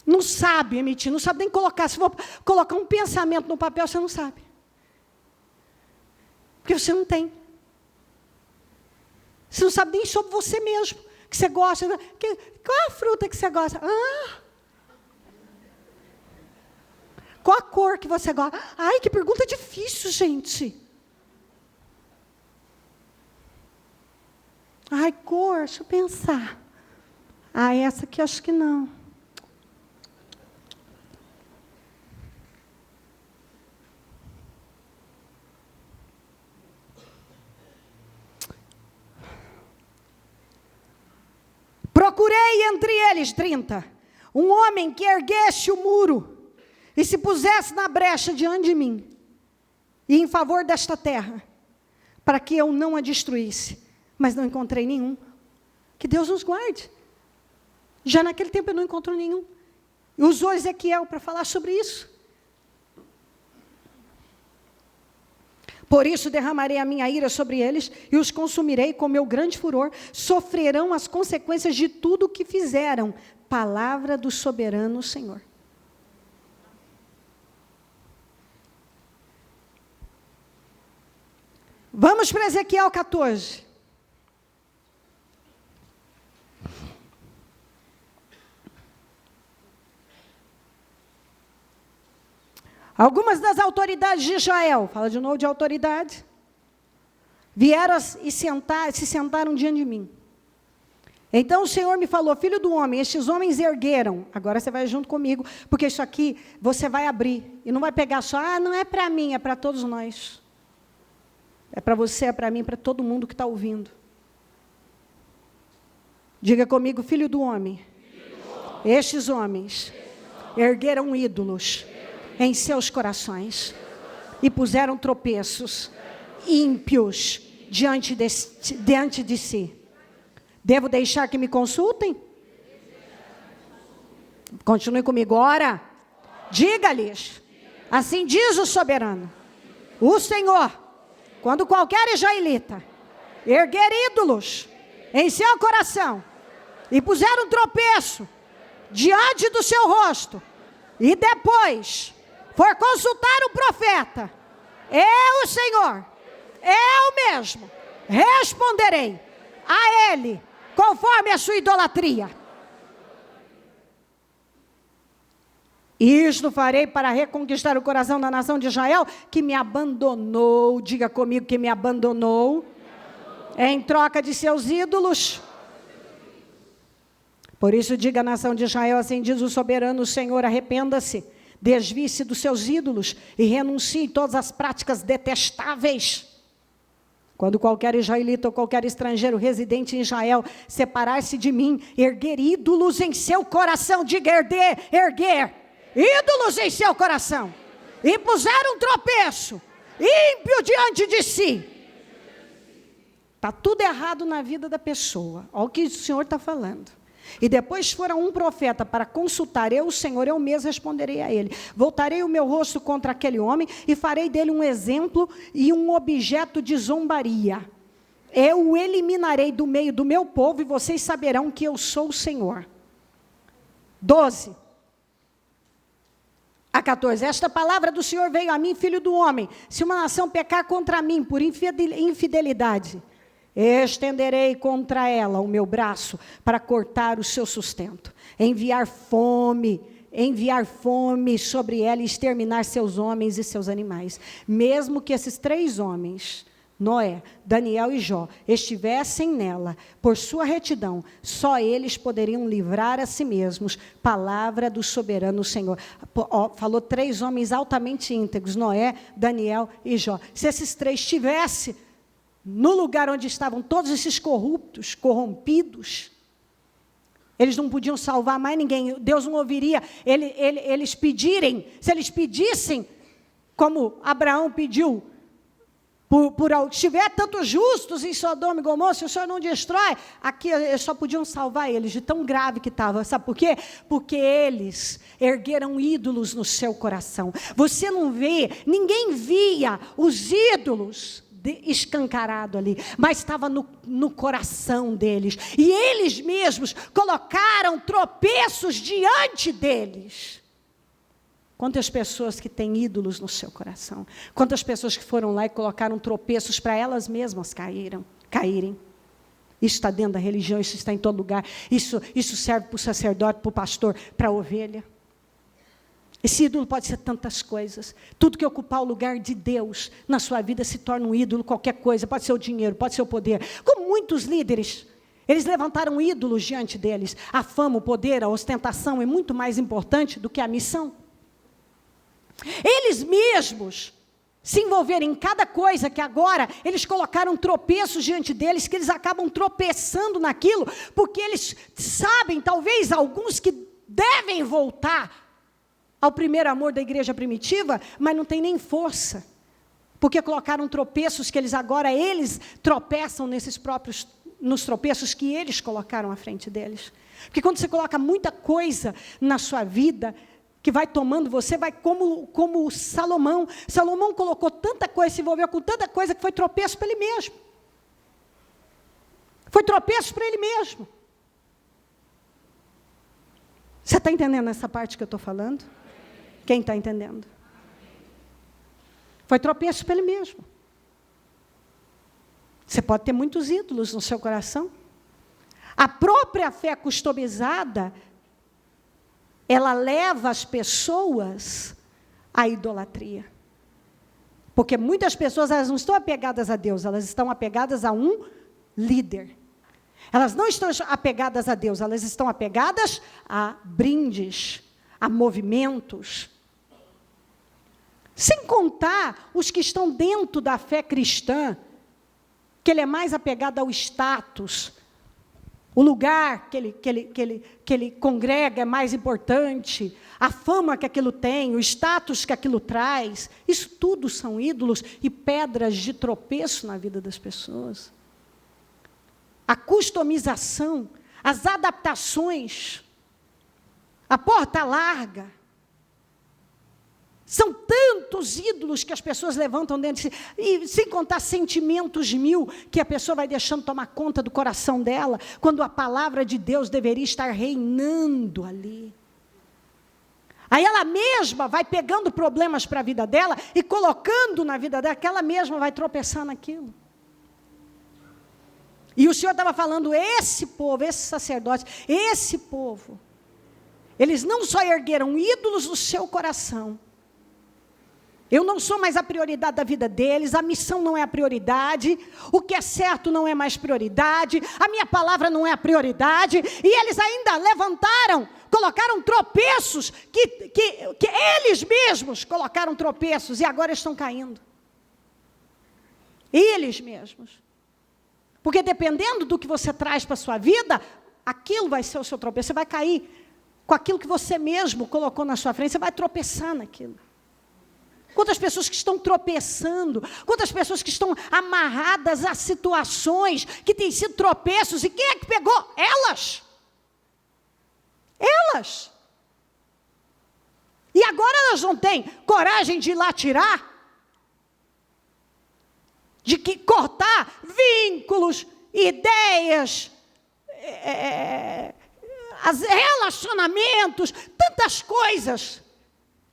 Não sabe emitir, não sabe nem colocar. Se for colocar um pensamento no papel, você não sabe. Porque você não tem. Você não sabe nem sobre você mesmo, que você gosta. Qual é a fruta que você gosta? Qual a cor que você gosta? Ai, que pergunta difícil, gente. Ai, cor, deixa eu pensar. Essa aqui acho que não. Procurei entre eles, 30, um homem que erguesse o muro e se pusesse na brecha diante de mim, e em favor desta terra, para que eu não a destruísse. Mas não encontrei nenhum. Que Deus nos guarde. Já naquele tempo eu não encontrou nenhum. E usou Ezequiel para falar sobre isso. Por isso derramarei a minha ira sobre eles e os consumirei com meu grande furor. Sofrerão as consequências de tudo o que fizeram. Palavra do soberano Senhor. Vamos para Ezequiel 14. Algumas das autoridades de Israel, fala de novo de autoridade, vieram e se sentaram diante de mim. Então o Senhor me falou, filho do homem, estes homens ergueram, agora você vai junto comigo, porque isso aqui você vai abrir, e não vai pegar só, não é para mim, é para todos nós. É para você, é para mim, para todo mundo que está ouvindo. Diga comigo, filho do homem, estes homens ergueram ídolos em seus corações e puseram tropeços ímpios diante de si. Devo deixar que me consultem? Continue comigo. Ora, diga-lhes, assim diz o soberano, o Senhor, quando qualquer israelita erguer ídolos em seu coração e puser um tropeço diante do seu rosto, e depois for consultar o profeta, eu, o Senhor, eu mesmo responderei a ele conforme a sua idolatria. Isto farei para reconquistar o coração da nação de Israel, que me abandonou, diga comigo, que me abandonou, em troca de seus ídolos. Por isso diga à nação de Israel, assim diz o soberano Senhor, arrependa-se, desvie-se dos seus ídolos e renuncie todas as práticas detestáveis. Quando qualquer israelita ou qualquer estrangeiro residente em Israel separar-se de mim, erguer ídolos em seu coração, diga erguer ídolos em seu coração, e puser um tropeço ímpio diante de si. Está tudo errado na vida da pessoa, olha o que o Senhor está falando. E depois fora um profeta para consultar, eu, o Senhor, eu mesmo responderei a ele. Voltarei o meu rosto contra aquele homem e farei dele um exemplo e um objeto de zombaria. Eu o eliminarei do meio do meu povo e vocês saberão que eu sou o Senhor. 12 a 14. Esta palavra do Senhor veio a mim, filho do homem. Se uma nação pecar contra mim por infidelidade, estenderei contra ela o meu braço para cortar o seu sustento, enviar fome sobre ela e exterminar seus homens e seus animais. Mesmo que esses 3 homens, Noé, Daniel e Jó, estivessem nela, por sua retidão, só eles poderiam livrar a si mesmos. Palavra do soberano Senhor. Falou 3 homens altamente íntegros, Noé, Daniel e Jó. Se esses 3 estivessem no lugar onde estavam todos esses corruptos, corrompidos, eles não podiam salvar mais ninguém. Deus não ouviria eles pedirem. Se eles pedissem, como Abraão pediu, se tiver tantos justos em Sodoma e Gomorra, se o Senhor não destrói, aqui eles só podiam salvar eles, de tão grave que estava. Sabe por quê? Porque eles ergueram ídolos no seu coração. Você não vê, ninguém via os ídolos escancarado ali, mas estava no coração deles, e eles mesmos colocaram tropeços diante deles. Quantas pessoas que têm ídolos no seu coração, quantas pessoas que foram lá e colocaram tropeços para elas mesmas caírem. Isso está dentro da religião, isso está em todo lugar, isso serve para o sacerdote, para o pastor, para a ovelha. Esse ídolo pode ser tantas coisas. Tudo que ocupar o lugar de Deus na sua vida se torna um ídolo, qualquer coisa. Pode ser o dinheiro, pode ser o poder. Como muitos líderes, eles levantaram ídolos diante deles. A fama, o poder, a ostentação é muito mais importante do que a missão. Eles mesmos se envolveram em cada coisa que agora eles colocaram tropeços diante deles, que eles acabam tropeçando naquilo, porque eles sabem, talvez alguns, que devem voltar ao primeiro amor da igreja primitiva, mas não tem nem força, porque colocaram tropeços que eles tropeçam nos tropeços que eles colocaram à frente deles. Porque quando você coloca muita coisa na sua vida, que vai tomando você, vai como Salomão. Salomão colocou tanta coisa, se envolveu com tanta coisa, que foi tropeço para ele mesmo. Foi tropeço para ele mesmo. Você está entendendo essa parte que eu estou falando? Quem está entendendo? Foi tropeço para ele mesmo. Você pode ter muitos ídolos no seu coração. A própria fé customizada, ela leva as pessoas à idolatria. Porque muitas pessoas, elas não estão apegadas a Deus, elas estão apegadas a um líder. Elas não estão apegadas a Deus, elas estão apegadas a brindes, a movimentos. Sem contar os que estão dentro da fé cristã, que ele é mais apegado ao status, o lugar que ele congrega é mais importante, a fama que aquilo tem, o status que aquilo traz. Isso tudo são ídolos e pedras de tropeço na vida das pessoas. A customização, as adaptações, a porta larga. São tantos ídolos que as pessoas levantam dentro de si, e sem contar sentimentos mil que a pessoa vai deixando tomar conta do coração dela, quando a palavra de Deus deveria estar reinando ali. Aí ela mesma vai pegando problemas para a vida dela e colocando na vida dela, que ela mesma vai tropeçar naquilo. E o Senhor estava falando, esse povo, esse sacerdote, esse povo, eles não só ergueram ídolos no seu coração, eu não sou mais a prioridade da vida deles, a missão não é a prioridade, o que é certo não é mais prioridade, a minha palavra não é a prioridade, e eles ainda levantaram, colocaram tropeços, que eles mesmos colocaram tropeços, e agora estão caindo. Eles mesmos. Porque dependendo do que você traz para a sua vida, aquilo vai ser o seu tropeço, você vai cair com aquilo que você mesmo colocou na sua frente, você vai tropeçar naquilo. Quantas pessoas que estão tropeçando, quantas pessoas que estão amarradas a situações que têm sido tropeços, e quem é que pegou? Elas. Elas. E agora elas não têm coragem de ir lá tirar, de cortar vínculos, ideias, relacionamentos, tantas coisas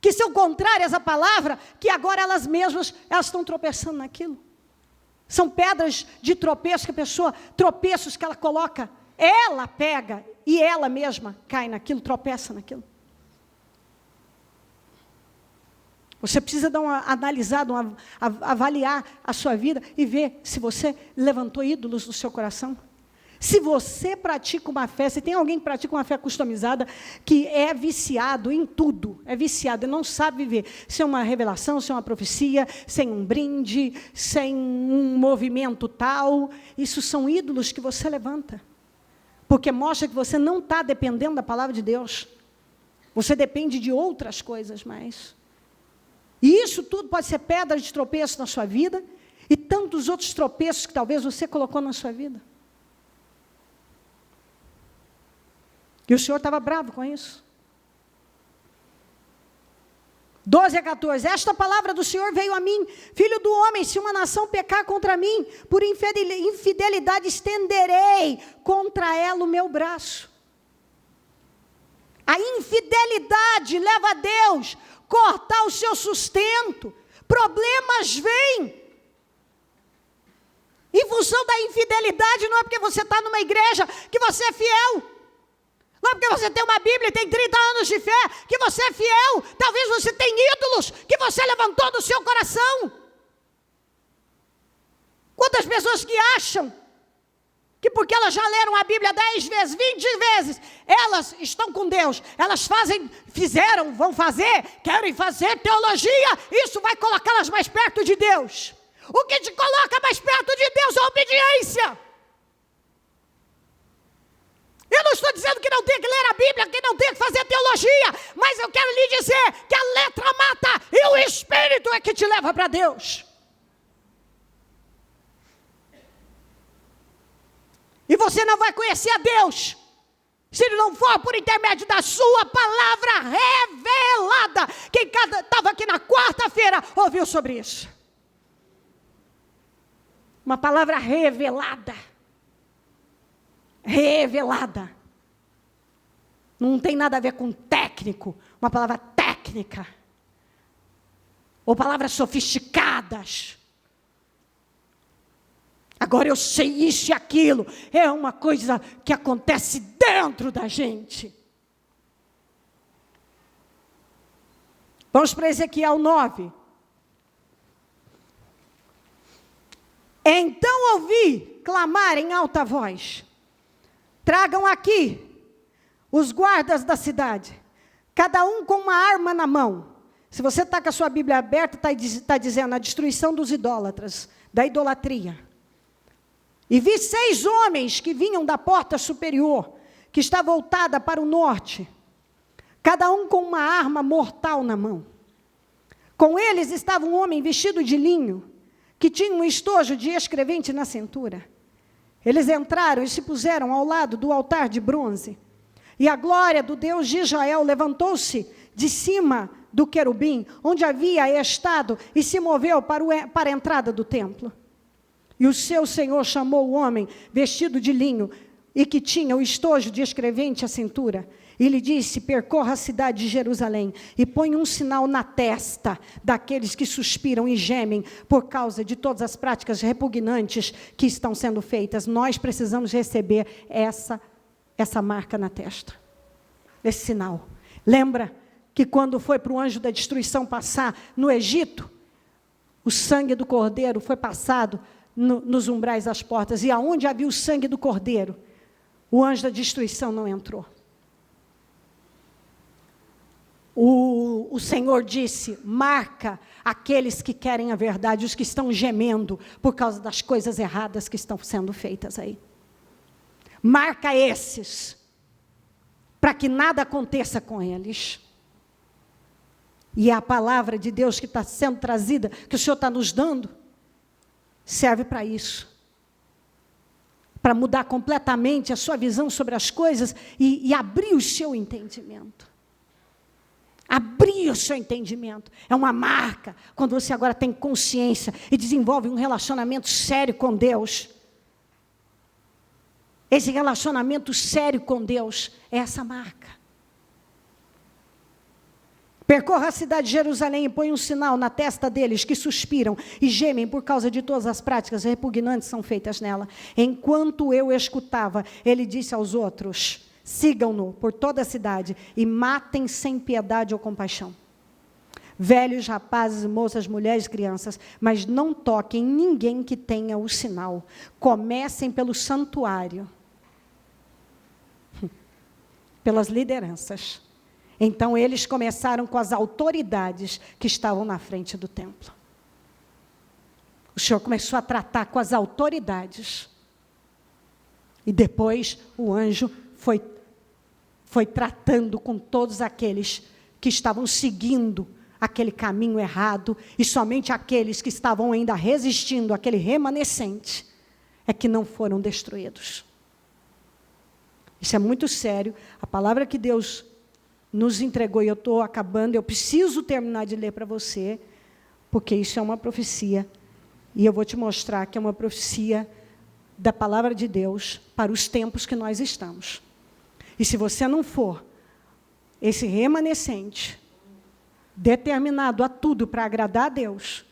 que são contrárias à palavra, que agora elas mesmas, elas estão tropeçando naquilo. São pedras de tropeço que a pessoa, tropeços que ela coloca, ela pega e ela mesma cai naquilo, tropeça naquilo. Você precisa dar uma analisada, avaliar a sua vida e ver se você levantou ídolos no seu coração. Se você pratica uma fé, se tem alguém que pratica uma fé customizada, que é viciado em tudo, é viciado, não sabe viver, sem uma revelação, sem uma profecia, sem um brinde, sem um movimento tal, isso são ídolos que você levanta, porque mostra que você não está dependendo da palavra de Deus, você depende de outras coisas mais, e isso tudo pode ser pedra de tropeço na sua vida, e tantos outros tropeços que talvez você colocou na sua vida. E o Senhor estava bravo com isso. 12-14, esta palavra do Senhor veio a mim, filho do homem, se uma nação pecar contra mim, por infidelidade estenderei contra ela o meu braço. A infidelidade leva a Deus cortar o seu sustento, problemas vêm. Em função da infidelidade, não é porque você está numa igreja que você é fiel. Não é porque você tem uma Bíblia e tem 30 anos de fé, que você é fiel. Talvez você tenha ídolos que você levantou do seu coração. Quantas pessoas que acham que porque elas já leram a Bíblia 10 vezes, 20 vezes, elas estão com Deus, elas fizeram, vão fazer, querem fazer teologia, isso vai colocá-las mais perto de Deus. O que te coloca mais perto de Deus é a obediência. Eu não estou dizendo que não tem que ler a Bíblia, que não tem que fazer teologia, mas eu quero lhe dizer que a letra mata e o Espírito é que te leva para Deus. E você não vai conhecer a Deus se ele não for por intermédio da sua palavra revelada. Quem estava aqui na quarta-feira ouviu sobre isso. Uma palavra revelada. Revelada. Não tem nada a ver com técnico, uma palavra técnica. Ou palavras sofisticadas. Agora eu sei isso e aquilo. É uma coisa que acontece dentro da gente. Vamos para Ezequiel 9. Então ouvi clamar em alta voz. Tragam aqui os guardas da cidade, cada um com uma arma na mão. Se você está com a sua Bíblia aberta, está dizendo a destruição dos idólatras, da idolatria. E vi 6 homens que vinham da porta superior, que está voltada para o norte, cada um com uma arma mortal na mão. Com eles estava um homem vestido de linho, que tinha um estojo de escrevente na cintura. Eles entraram e se puseram ao lado do altar de bronze. E a glória do Deus de Israel levantou-se de cima do querubim, onde havia estado, e se moveu para a entrada do templo. E o seu senhor chamou o homem vestido de linho e que tinha o estojo de escrevente à cintura. E lhe disse: percorra a cidade de Jerusalém e põe um sinal na testa daqueles que suspiram e gemem por causa de todas as práticas repugnantes que estão sendo feitas. Nós precisamos receber essa marca na testa, esse sinal. Lembra que quando foi para o anjo da destruição passar no Egito, o sangue do cordeiro foi passado nos umbrais das portas, e aonde havia o sangue do cordeiro, o anjo da destruição não entrou. O Senhor disse: marca aqueles que querem a verdade, os que estão gemendo por causa das coisas erradas que estão sendo feitas aí. Marca esses, para que nada aconteça com eles. E a palavra de Deus que está sendo trazida, que o Senhor está nos dando, serve para isso. Para mudar completamente a sua visão sobre as coisas e abrir o seu entendimento. Abrir o seu entendimento. É uma marca, quando você agora tem consciência e desenvolve um relacionamento sério com Deus. Esse relacionamento sério com Deus é essa marca. Percorra a cidade de Jerusalém e põe um sinal na testa deles que suspiram e gemem por causa de todas as práticas repugnantes que são feitas nela. Enquanto eu escutava, ele disse aos outros: sigam-no por toda a cidade e matem sem piedade ou compaixão. Velhos, rapazes, moças, mulheres, crianças, mas não toquem ninguém que tenha o sinal. Comecem pelo santuário, pelas lideranças. Então, eles começaram com as autoridades que estavam na frente do templo. O Senhor começou a tratar com as autoridades. E depois, o anjo foi tratando com todos aqueles que estavam seguindo aquele caminho errado. E somente aqueles que estavam ainda resistindo, aquele remanescente, é que não foram destruídos. Isso é muito sério. A palavra que Deus nos entregou, e eu estou acabando, eu preciso terminar de ler para você, porque isso é uma profecia, e eu vou te mostrar que é uma profecia da palavra de Deus para os tempos que nós estamos. E se você não for esse remanescente, determinado a tudo para agradar a Deus,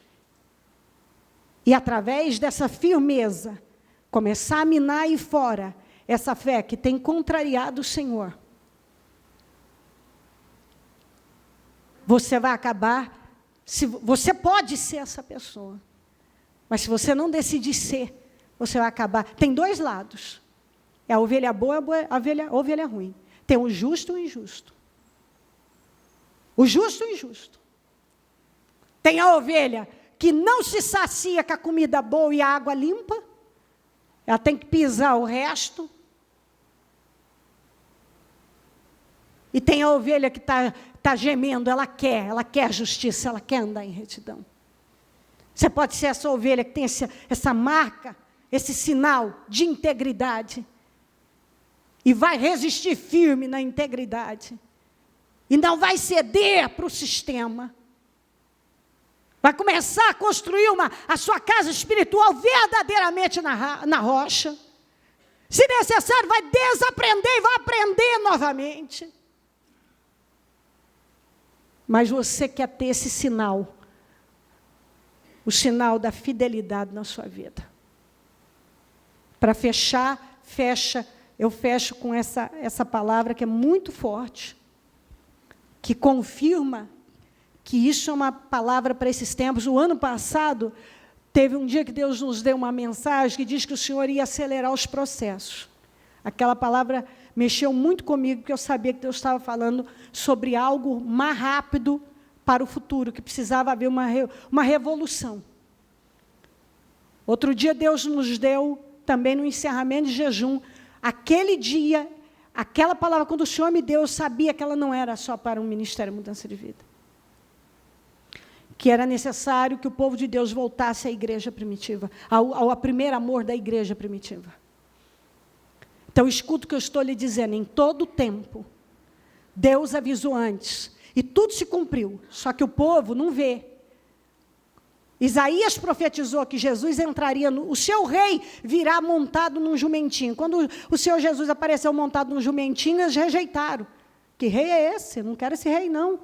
e através dessa firmeza, começar a minar aí fora, essa fé que tem contrariado o Senhor, você vai acabar, você pode ser essa pessoa, mas se você não decidir ser, você vai acabar. Tem dois lados, é a ovelha boa e a ovelha ruim. Tem o justo e o injusto. O justo e o injusto. Tem a ovelha que não se sacia com a comida boa e a água limpa, ela tem que pisar o resto. E tem a ovelha que está gemendo, ela quer justiça, ela quer andar em retidão. Você pode ser essa ovelha que tem essa marca, esse sinal de integridade, e vai resistir firme na integridade, e não vai ceder para o sistema, vai começar a construir a sua casa espiritual verdadeiramente na rocha. Se necessário, vai desaprender e vai aprender novamente. Mas você quer ter esse sinal, o sinal da fidelidade na sua vida. Para fechar, eu fecho com essa palavra que é muito forte, que confirma que isso é uma palavra para esses tempos. O ano passado, teve um dia que Deus nos deu uma mensagem que diz que o Senhor ia acelerar os processos. Aquela palavra mexeu muito comigo, porque eu sabia que Deus estava falando sobre algo mais rápido para o futuro, que precisava haver uma revolução. Outro dia Deus nos deu, também no encerramento de jejum, aquele dia, aquela palavra, quando o Senhor me deu, eu sabia que ela não era só para um ministério de mudança de vida. Que era necessário que o povo de Deus voltasse à igreja primitiva, ao primeiro amor da igreja primitiva. Então, escuta o que eu estou lhe dizendo, em todo o tempo, Deus avisou antes, E tudo se cumpriu, só que o povo não vê. Isaías profetizou que Jesus entraria, o seu rei virá montado num jumentinho. Quando o Senhor Jesus apareceu montado num jumentinho, eles rejeitaram. Que rei é esse? Não quero esse rei, não.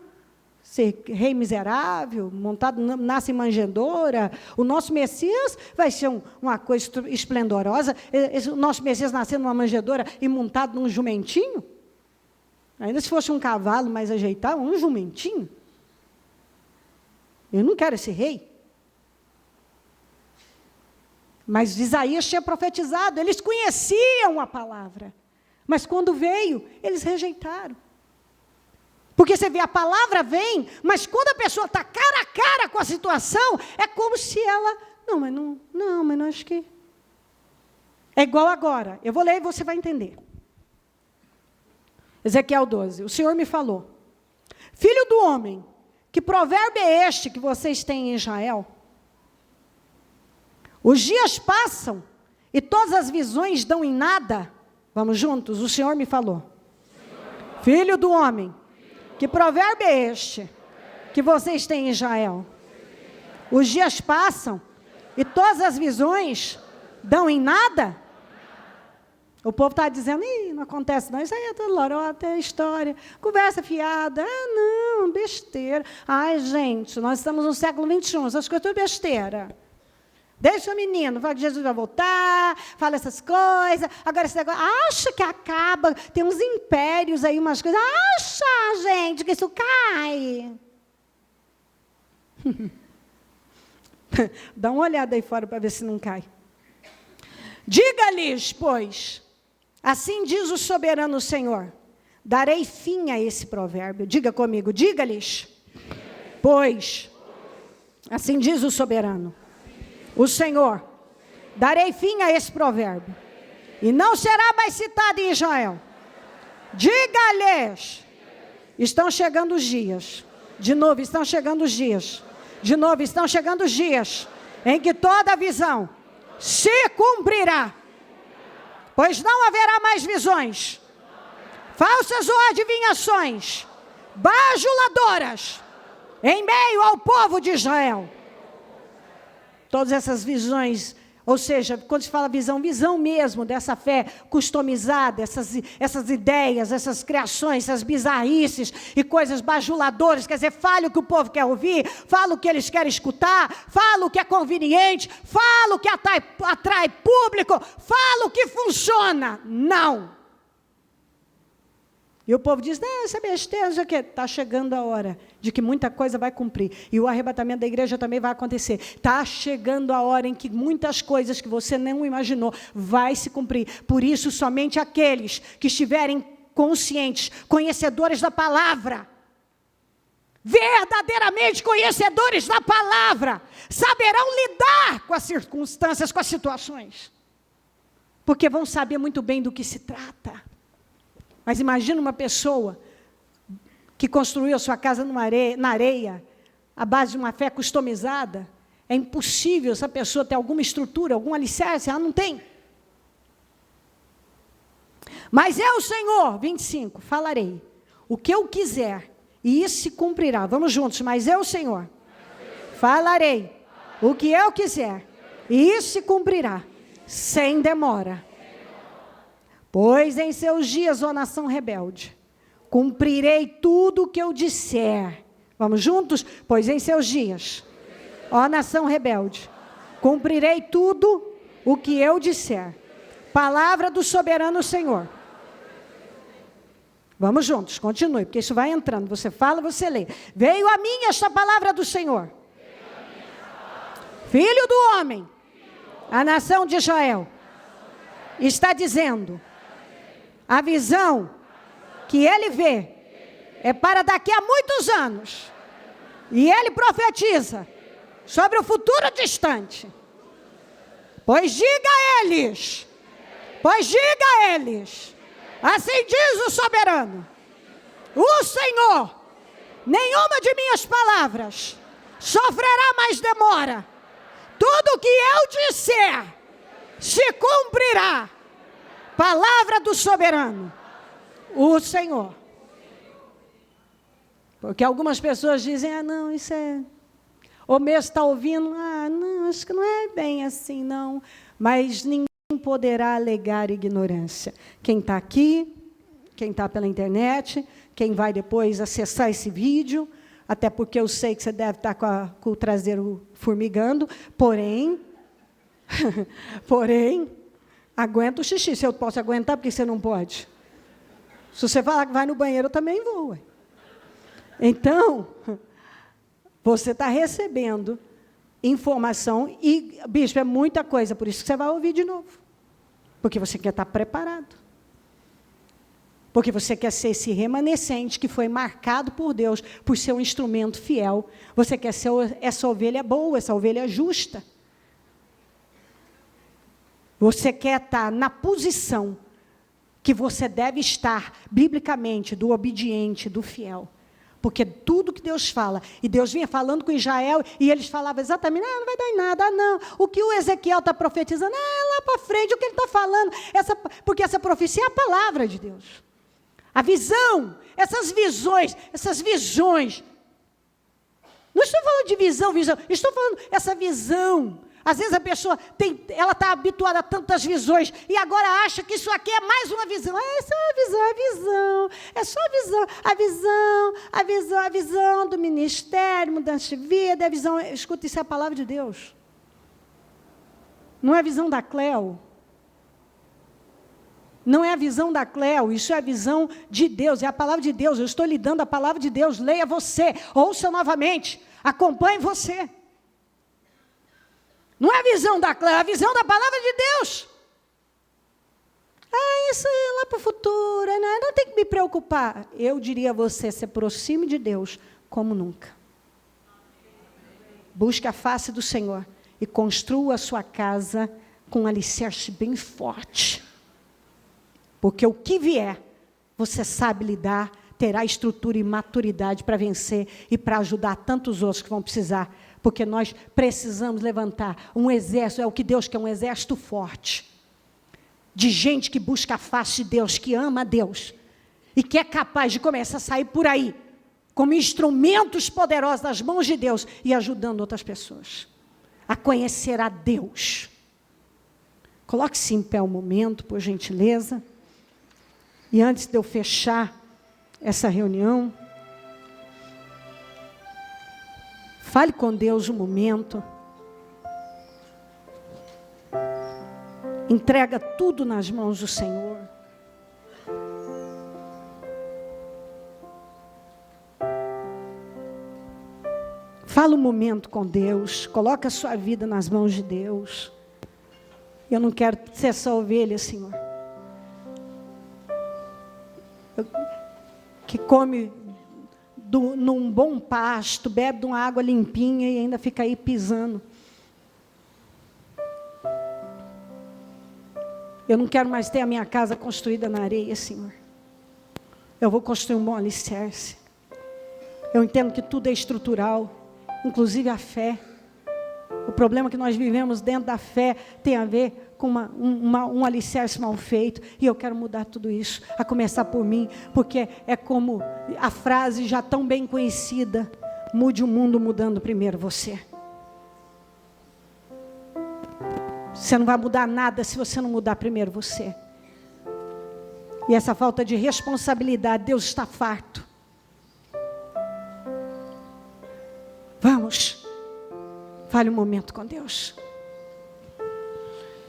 Ser rei miserável, montado, nasce em manjedoura. O nosso Messias vai ser uma coisa esplendorosa. O nosso Messias nascendo numa manjedoura e montado num jumentinho? Ainda se fosse um cavalo mais ajeitado, um jumentinho. Eu não quero esse rei. Mas Isaías tinha profetizado, eles conheciam a palavra. Mas quando veio, eles rejeitaram. Porque você vê, a palavra vem, mas quando a pessoa está cara a cara com a situação, é como se ela... mas não acho que... É igual agora. Eu vou ler e você vai entender. Ezequiel 12. O Senhor me falou: filho do homem, que provérbio é este que vocês têm em Israel? Os dias passam e todas as visões dão em nada. Vamos juntos? O Senhor me falou. Filho do homem, que provérbio é este que vocês têm em Israel? Os dias passam e todas as visões dão em nada? O povo está dizendo, não acontece não, isso aí é tudo lorota, é história, conversa fiada, não, besteira. Ai, gente, nós estamos no século 21, essas coisas tudo besteira. Deixa o menino, fala que Jesus vai voltar, fala essas coisas. Agora esse negócio, acha que acaba, tem uns impérios aí, umas coisas. Acha, gente, que isso cai. Dá uma olhada aí fora para ver se não cai. Diga-lhes, pois, assim diz o soberano Senhor, darei fim a esse provérbio. Diga comigo, diga-lhes, pois, assim diz o soberano, o Senhor, darei fim a esse provérbio, e não será mais citado em Israel. Diga-lhes, estão chegando os dias, de novo, estão chegando os dias, de novo, estão chegando os dias, em que toda visão se cumprirá, pois não haverá mais visões, falsas ou adivinhações, bajuladoras, em meio ao povo de Israel. Todas essas visões, ou seja, quando se fala visão mesmo dessa fé customizada, essas ideias, essas criações, essas bizarrices e coisas bajuladoras, quer dizer, fala o que o povo quer ouvir, fala o que eles querem escutar, fala o que é conveniente, fala o que atrai público, fala o que funciona. Não. E o povo diz, não, isso é besteira, já que está chegando a hora de que muita coisa vai cumprir. E o arrebatamento da igreja também vai acontecer. Está chegando a hora em que muitas coisas que você não imaginou vai se cumprir. Por isso, somente aqueles que estiverem conscientes, conhecedores da palavra, verdadeiramente conhecedores da palavra, saberão lidar com as circunstâncias, com as situações. Porque vão saber muito bem do que se trata. Mas imagina uma pessoa que construiu a sua casa na areia, à base de uma fé customizada. É impossível essa pessoa ter alguma estrutura, algum alicerce, ela não tem. Mas é o Senhor, 25, falarei o que eu quiser, e isso se cumprirá. Vamos juntos, mas é o Senhor. Falarei o que eu quiser, e isso se cumprirá, sem demora. Pois em seus dias, ó nação rebelde, cumprirei tudo o que eu disser. Vamos juntos? Pois em seus dias, ó nação rebelde, cumprirei tudo o que eu disser. Palavra do soberano Senhor. Vamos juntos, continue, porque isso vai entrando. Você fala, você lê. Veio a mim esta palavra do Senhor. Filho do homem, a nação de Israel está dizendo... A visão que ele vê é para daqui a muitos anos. E ele profetiza sobre o futuro distante. Pois diga a eles, assim diz o soberano, o Senhor, nenhuma de minhas palavras sofrerá mais demora. Tudo o que eu disser se cumprirá. Palavra do soberano, o Senhor. Porque algumas pessoas dizem, não, isso é... Ou mesmo está ouvindo, não, acho que não é bem assim, não. Mas ninguém poderá alegar ignorância. Quem está aqui, quem está pela internet, quem vai depois acessar esse vídeo, até porque eu sei que você deve estar com o traseiro formigando, porém, aguenta o xixi. Se eu posso aguentar, por que você não pode? Se você falar que vai no banheiro, eu também vou. Ué. Então, você está recebendo informação e, bispo, é muita coisa, por isso que você vai ouvir de novo. Porque você quer estar preparado. Porque você quer ser esse remanescente que foi marcado por Deus, por ser um instrumento fiel. Você quer ser essa ovelha boa, essa ovelha justa. Você quer estar na posição que você deve estar, biblicamente, do obediente, do fiel. Porque tudo que Deus fala, e Deus vinha falando com Israel, e eles falavam exatamente, não vai dar em nada, não. O que o Ezequiel está profetizando, é lá para frente, o que ele está falando. Porque essa profecia é a palavra de Deus. A visão, essas visões. Não estou falando de visão, estou falando essa visão. Às vezes a pessoa ela está habituada a tantas visões e agora acha que isso aqui é mais uma visão. Isso é uma visão, é só a visão do ministério, mudança de vida, a visão. Escuta, isso é a palavra de Deus. Não é a visão da Cleo. Não é a visão da Cleo, isso é a visão de Deus, é a palavra de Deus. Eu estou lhe dando a palavra de Deus, leia você, ouça novamente, acompanhe você. Não é a visão da Cleo, é a visão da palavra de Deus. Isso é lá para o futuro, não tem que me preocupar. Eu diria a você, se aproxime de Deus como nunca. Busque a face do Senhor e construa a sua casa com um alicerce bem forte. Porque o que vier, você sabe lidar, terá estrutura e maturidade para vencer e para ajudar tantos outros que vão precisar. Porque nós precisamos levantar um exército, é o que Deus quer, um exército forte. De gente que busca a face de Deus, que ama a Deus. E que é capaz de começar a sair por aí, como instrumentos poderosos das mãos de Deus e ajudando outras pessoas a conhecer a Deus. Coloque-se em pé um momento, por gentileza. E antes de eu fechar essa reunião, fale com Deus um momento. Entrega tudo nas mãos do Senhor. Fala um momento com Deus. Coloca a sua vida nas mãos de Deus. Eu não quero ser essa ovelha, Senhor, que come num bom pasto, bebe de uma água limpinha e ainda fica aí pisando. Eu não quero mais ter a minha casa construída na areia, Senhor. Eu vou construir um bom alicerce. Eu entendo que tudo é estrutural, inclusive a fé. O problema que nós vivemos dentro da fé tem a ver com um alicerce mal feito. E eu quero mudar tudo isso, a começar por mim. Porque é como a frase já tão bem conhecida: mude o mundo mudando primeiro você. Você não vai mudar nada se você não mudar primeiro você. E essa falta de responsabilidade, Deus está farto. Vamos. Fale um momento com Deus.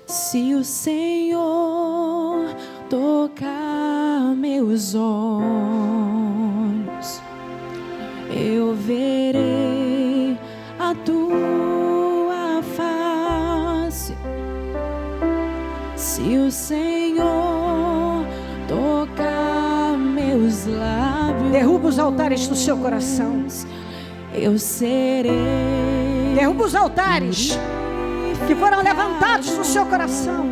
Se o Senhor tocar meus olhos, eu verei a tua face. Se o Senhor tocar meus lábios, derruba os altares do seu coração. Eu serei. Derruba os altares que foram levantados no seu coração.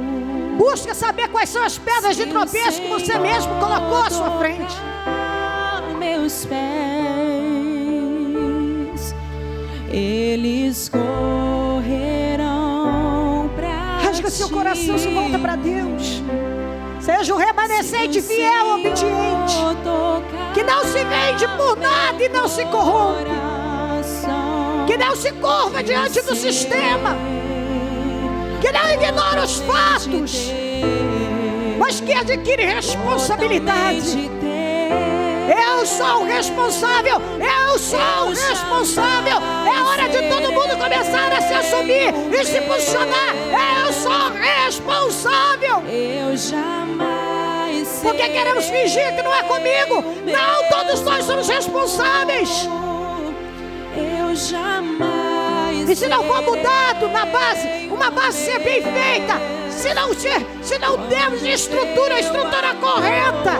Busca saber quais são as pedras de tropeço que você mesmo colocou à sua frente. Meus pés, eles correrão pra rasga seu coração, se volta para Deus. Seja um remanescente fiel, obediente, que não se vende por nada e não se corrompe, que não se curva diante do sistema, que não ignora os fatos, mas que adquire responsabilidade. Eu sou o responsável, eu sou o responsável. É hora de todo mundo começar a se assumir e se posicionar. Eu sou responsável. Eu jamais serei. Porque queremos fingir que não é comigo. Não, todos nós somos responsáveis. Eu jamais. E se não for mudado na base, uma base ser bem feita, se não dermos estrutura, a estrutura correta,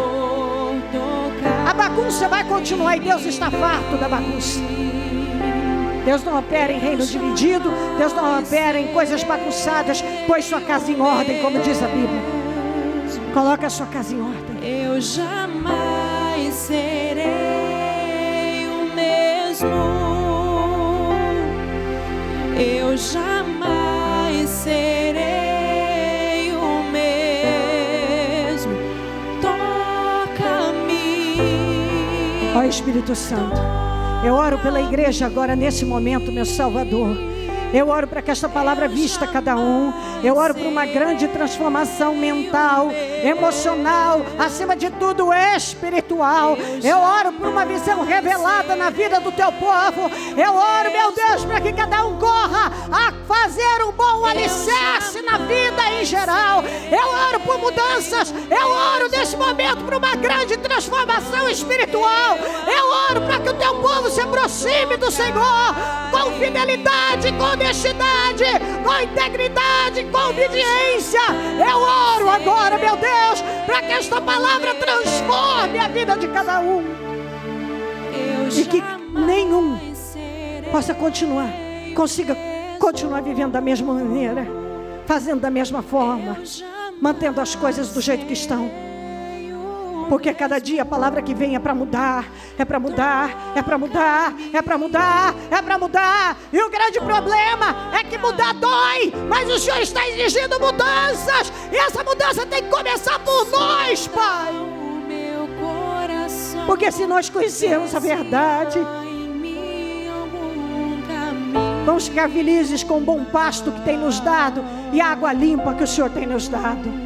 a bagunça vai continuar e Deus está farto da bagunça. Deus não opera em reino dividido, Deus não opera em coisas bagunçadas. Põe sua casa em ordem, como diz a Bíblia. Coloca a sua casa em ordem. Eu jamais serei o mesmo. Eu jamais serei o mesmo. Toca-me. Ó Espírito Santo, eu oro pela igreja agora nesse momento, meu Salvador. Eu oro para que esta palavra vista a cada um. Eu oro por uma grande transformação mental, emocional, acima de tudo espiritual. Eu oro por uma visão revelada na vida do teu povo. Eu oro, meu Deus, para que cada um corra a fazer um bom alicerce na vida em geral. Eu oro por mudanças. Eu oro nesse momento por uma grande transformação espiritual. Eu oro para que o teu povo se aproxime do Senhor com fidelidade, com honestidade, com integridade, com obediência. Eu oro agora, meu Deus, para que esta palavra transforme a vida de cada um e que nenhum consiga continuar vivendo da mesma maneira, fazendo da mesma forma, mantendo as coisas do jeito que estão. Porque cada dia a palavra que vem é para mudar, é para mudar, é para mudar, é para mudar, é para mudar. E o grande problema é que mudar dói, mas o Senhor está exigindo mudanças. E essa mudança tem que começar por nós, Pai. Porque se nós conhecermos a verdade, vamos ficar felizes com o bom pasto que tem nos dado e a água limpa que o Senhor tem nos dado.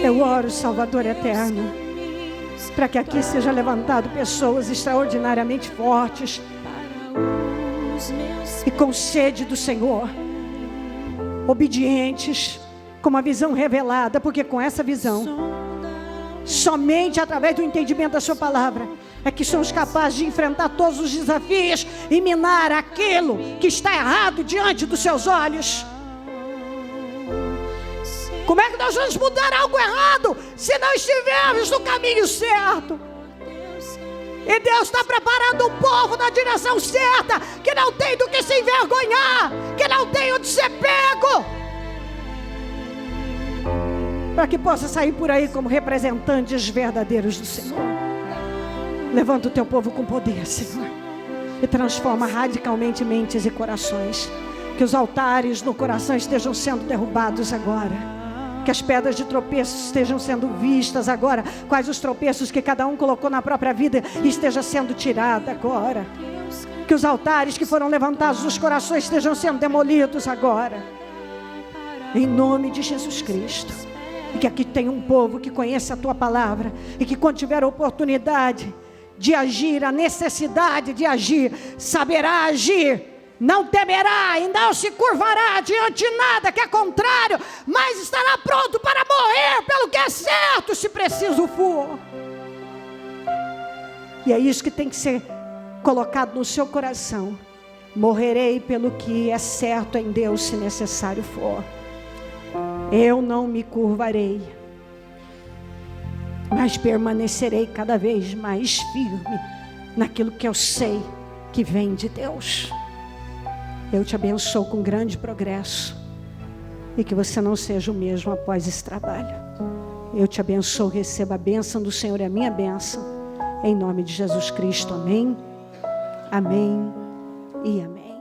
Eu oro, Salvador eterno, para que aqui seja levantado pessoas extraordinariamente fortes e com sede do Senhor, obedientes, com uma visão revelada, porque com essa visão, somente através do entendimento da sua palavra, é que somos capazes de enfrentar todos os desafios e minar aquilo que está errado diante dos seus olhos. Como é que nós vamos mudar algo errado se não estivermos no caminho certo? E Deus está preparando um povo na direção certa, que não tem do que se envergonhar, que não tem onde ser pego, para que possa sair por aí como representantes verdadeiros do Senhor. Levanta o teu povo com poder, Senhor, e transforma radicalmente mentes e corações. Que os altares no coração estejam sendo derrubados agora. Que as pedras de tropeço estejam sendo vistas agora. Quais os tropeços que cada um colocou na própria vida esteja sendo tirada agora. Que os altares que foram levantados nos corações estejam sendo demolidos agora. Em nome de Jesus Cristo. E que aqui tenha um povo que conheça a tua palavra. E que quando tiver a oportunidade de agir, a necessidade de agir, saberá agir. Não temerá e não se curvará diante de nada que é contrário, mas estará pronto para morrer pelo que é certo, se preciso for. E é isso que tem que ser colocado no seu coração. Morrerei pelo que é certo em Deus, se necessário for. Eu não me curvarei, mas permanecerei cada vez mais firme naquilo que eu sei que vem de Deus. Eu te abençoo com grande progresso. E que você não seja o mesmo após esse trabalho. Eu te abençoo, receba a bênção do Senhor e a minha bênção. Em nome de Jesus Cristo, amém. Amém e amém.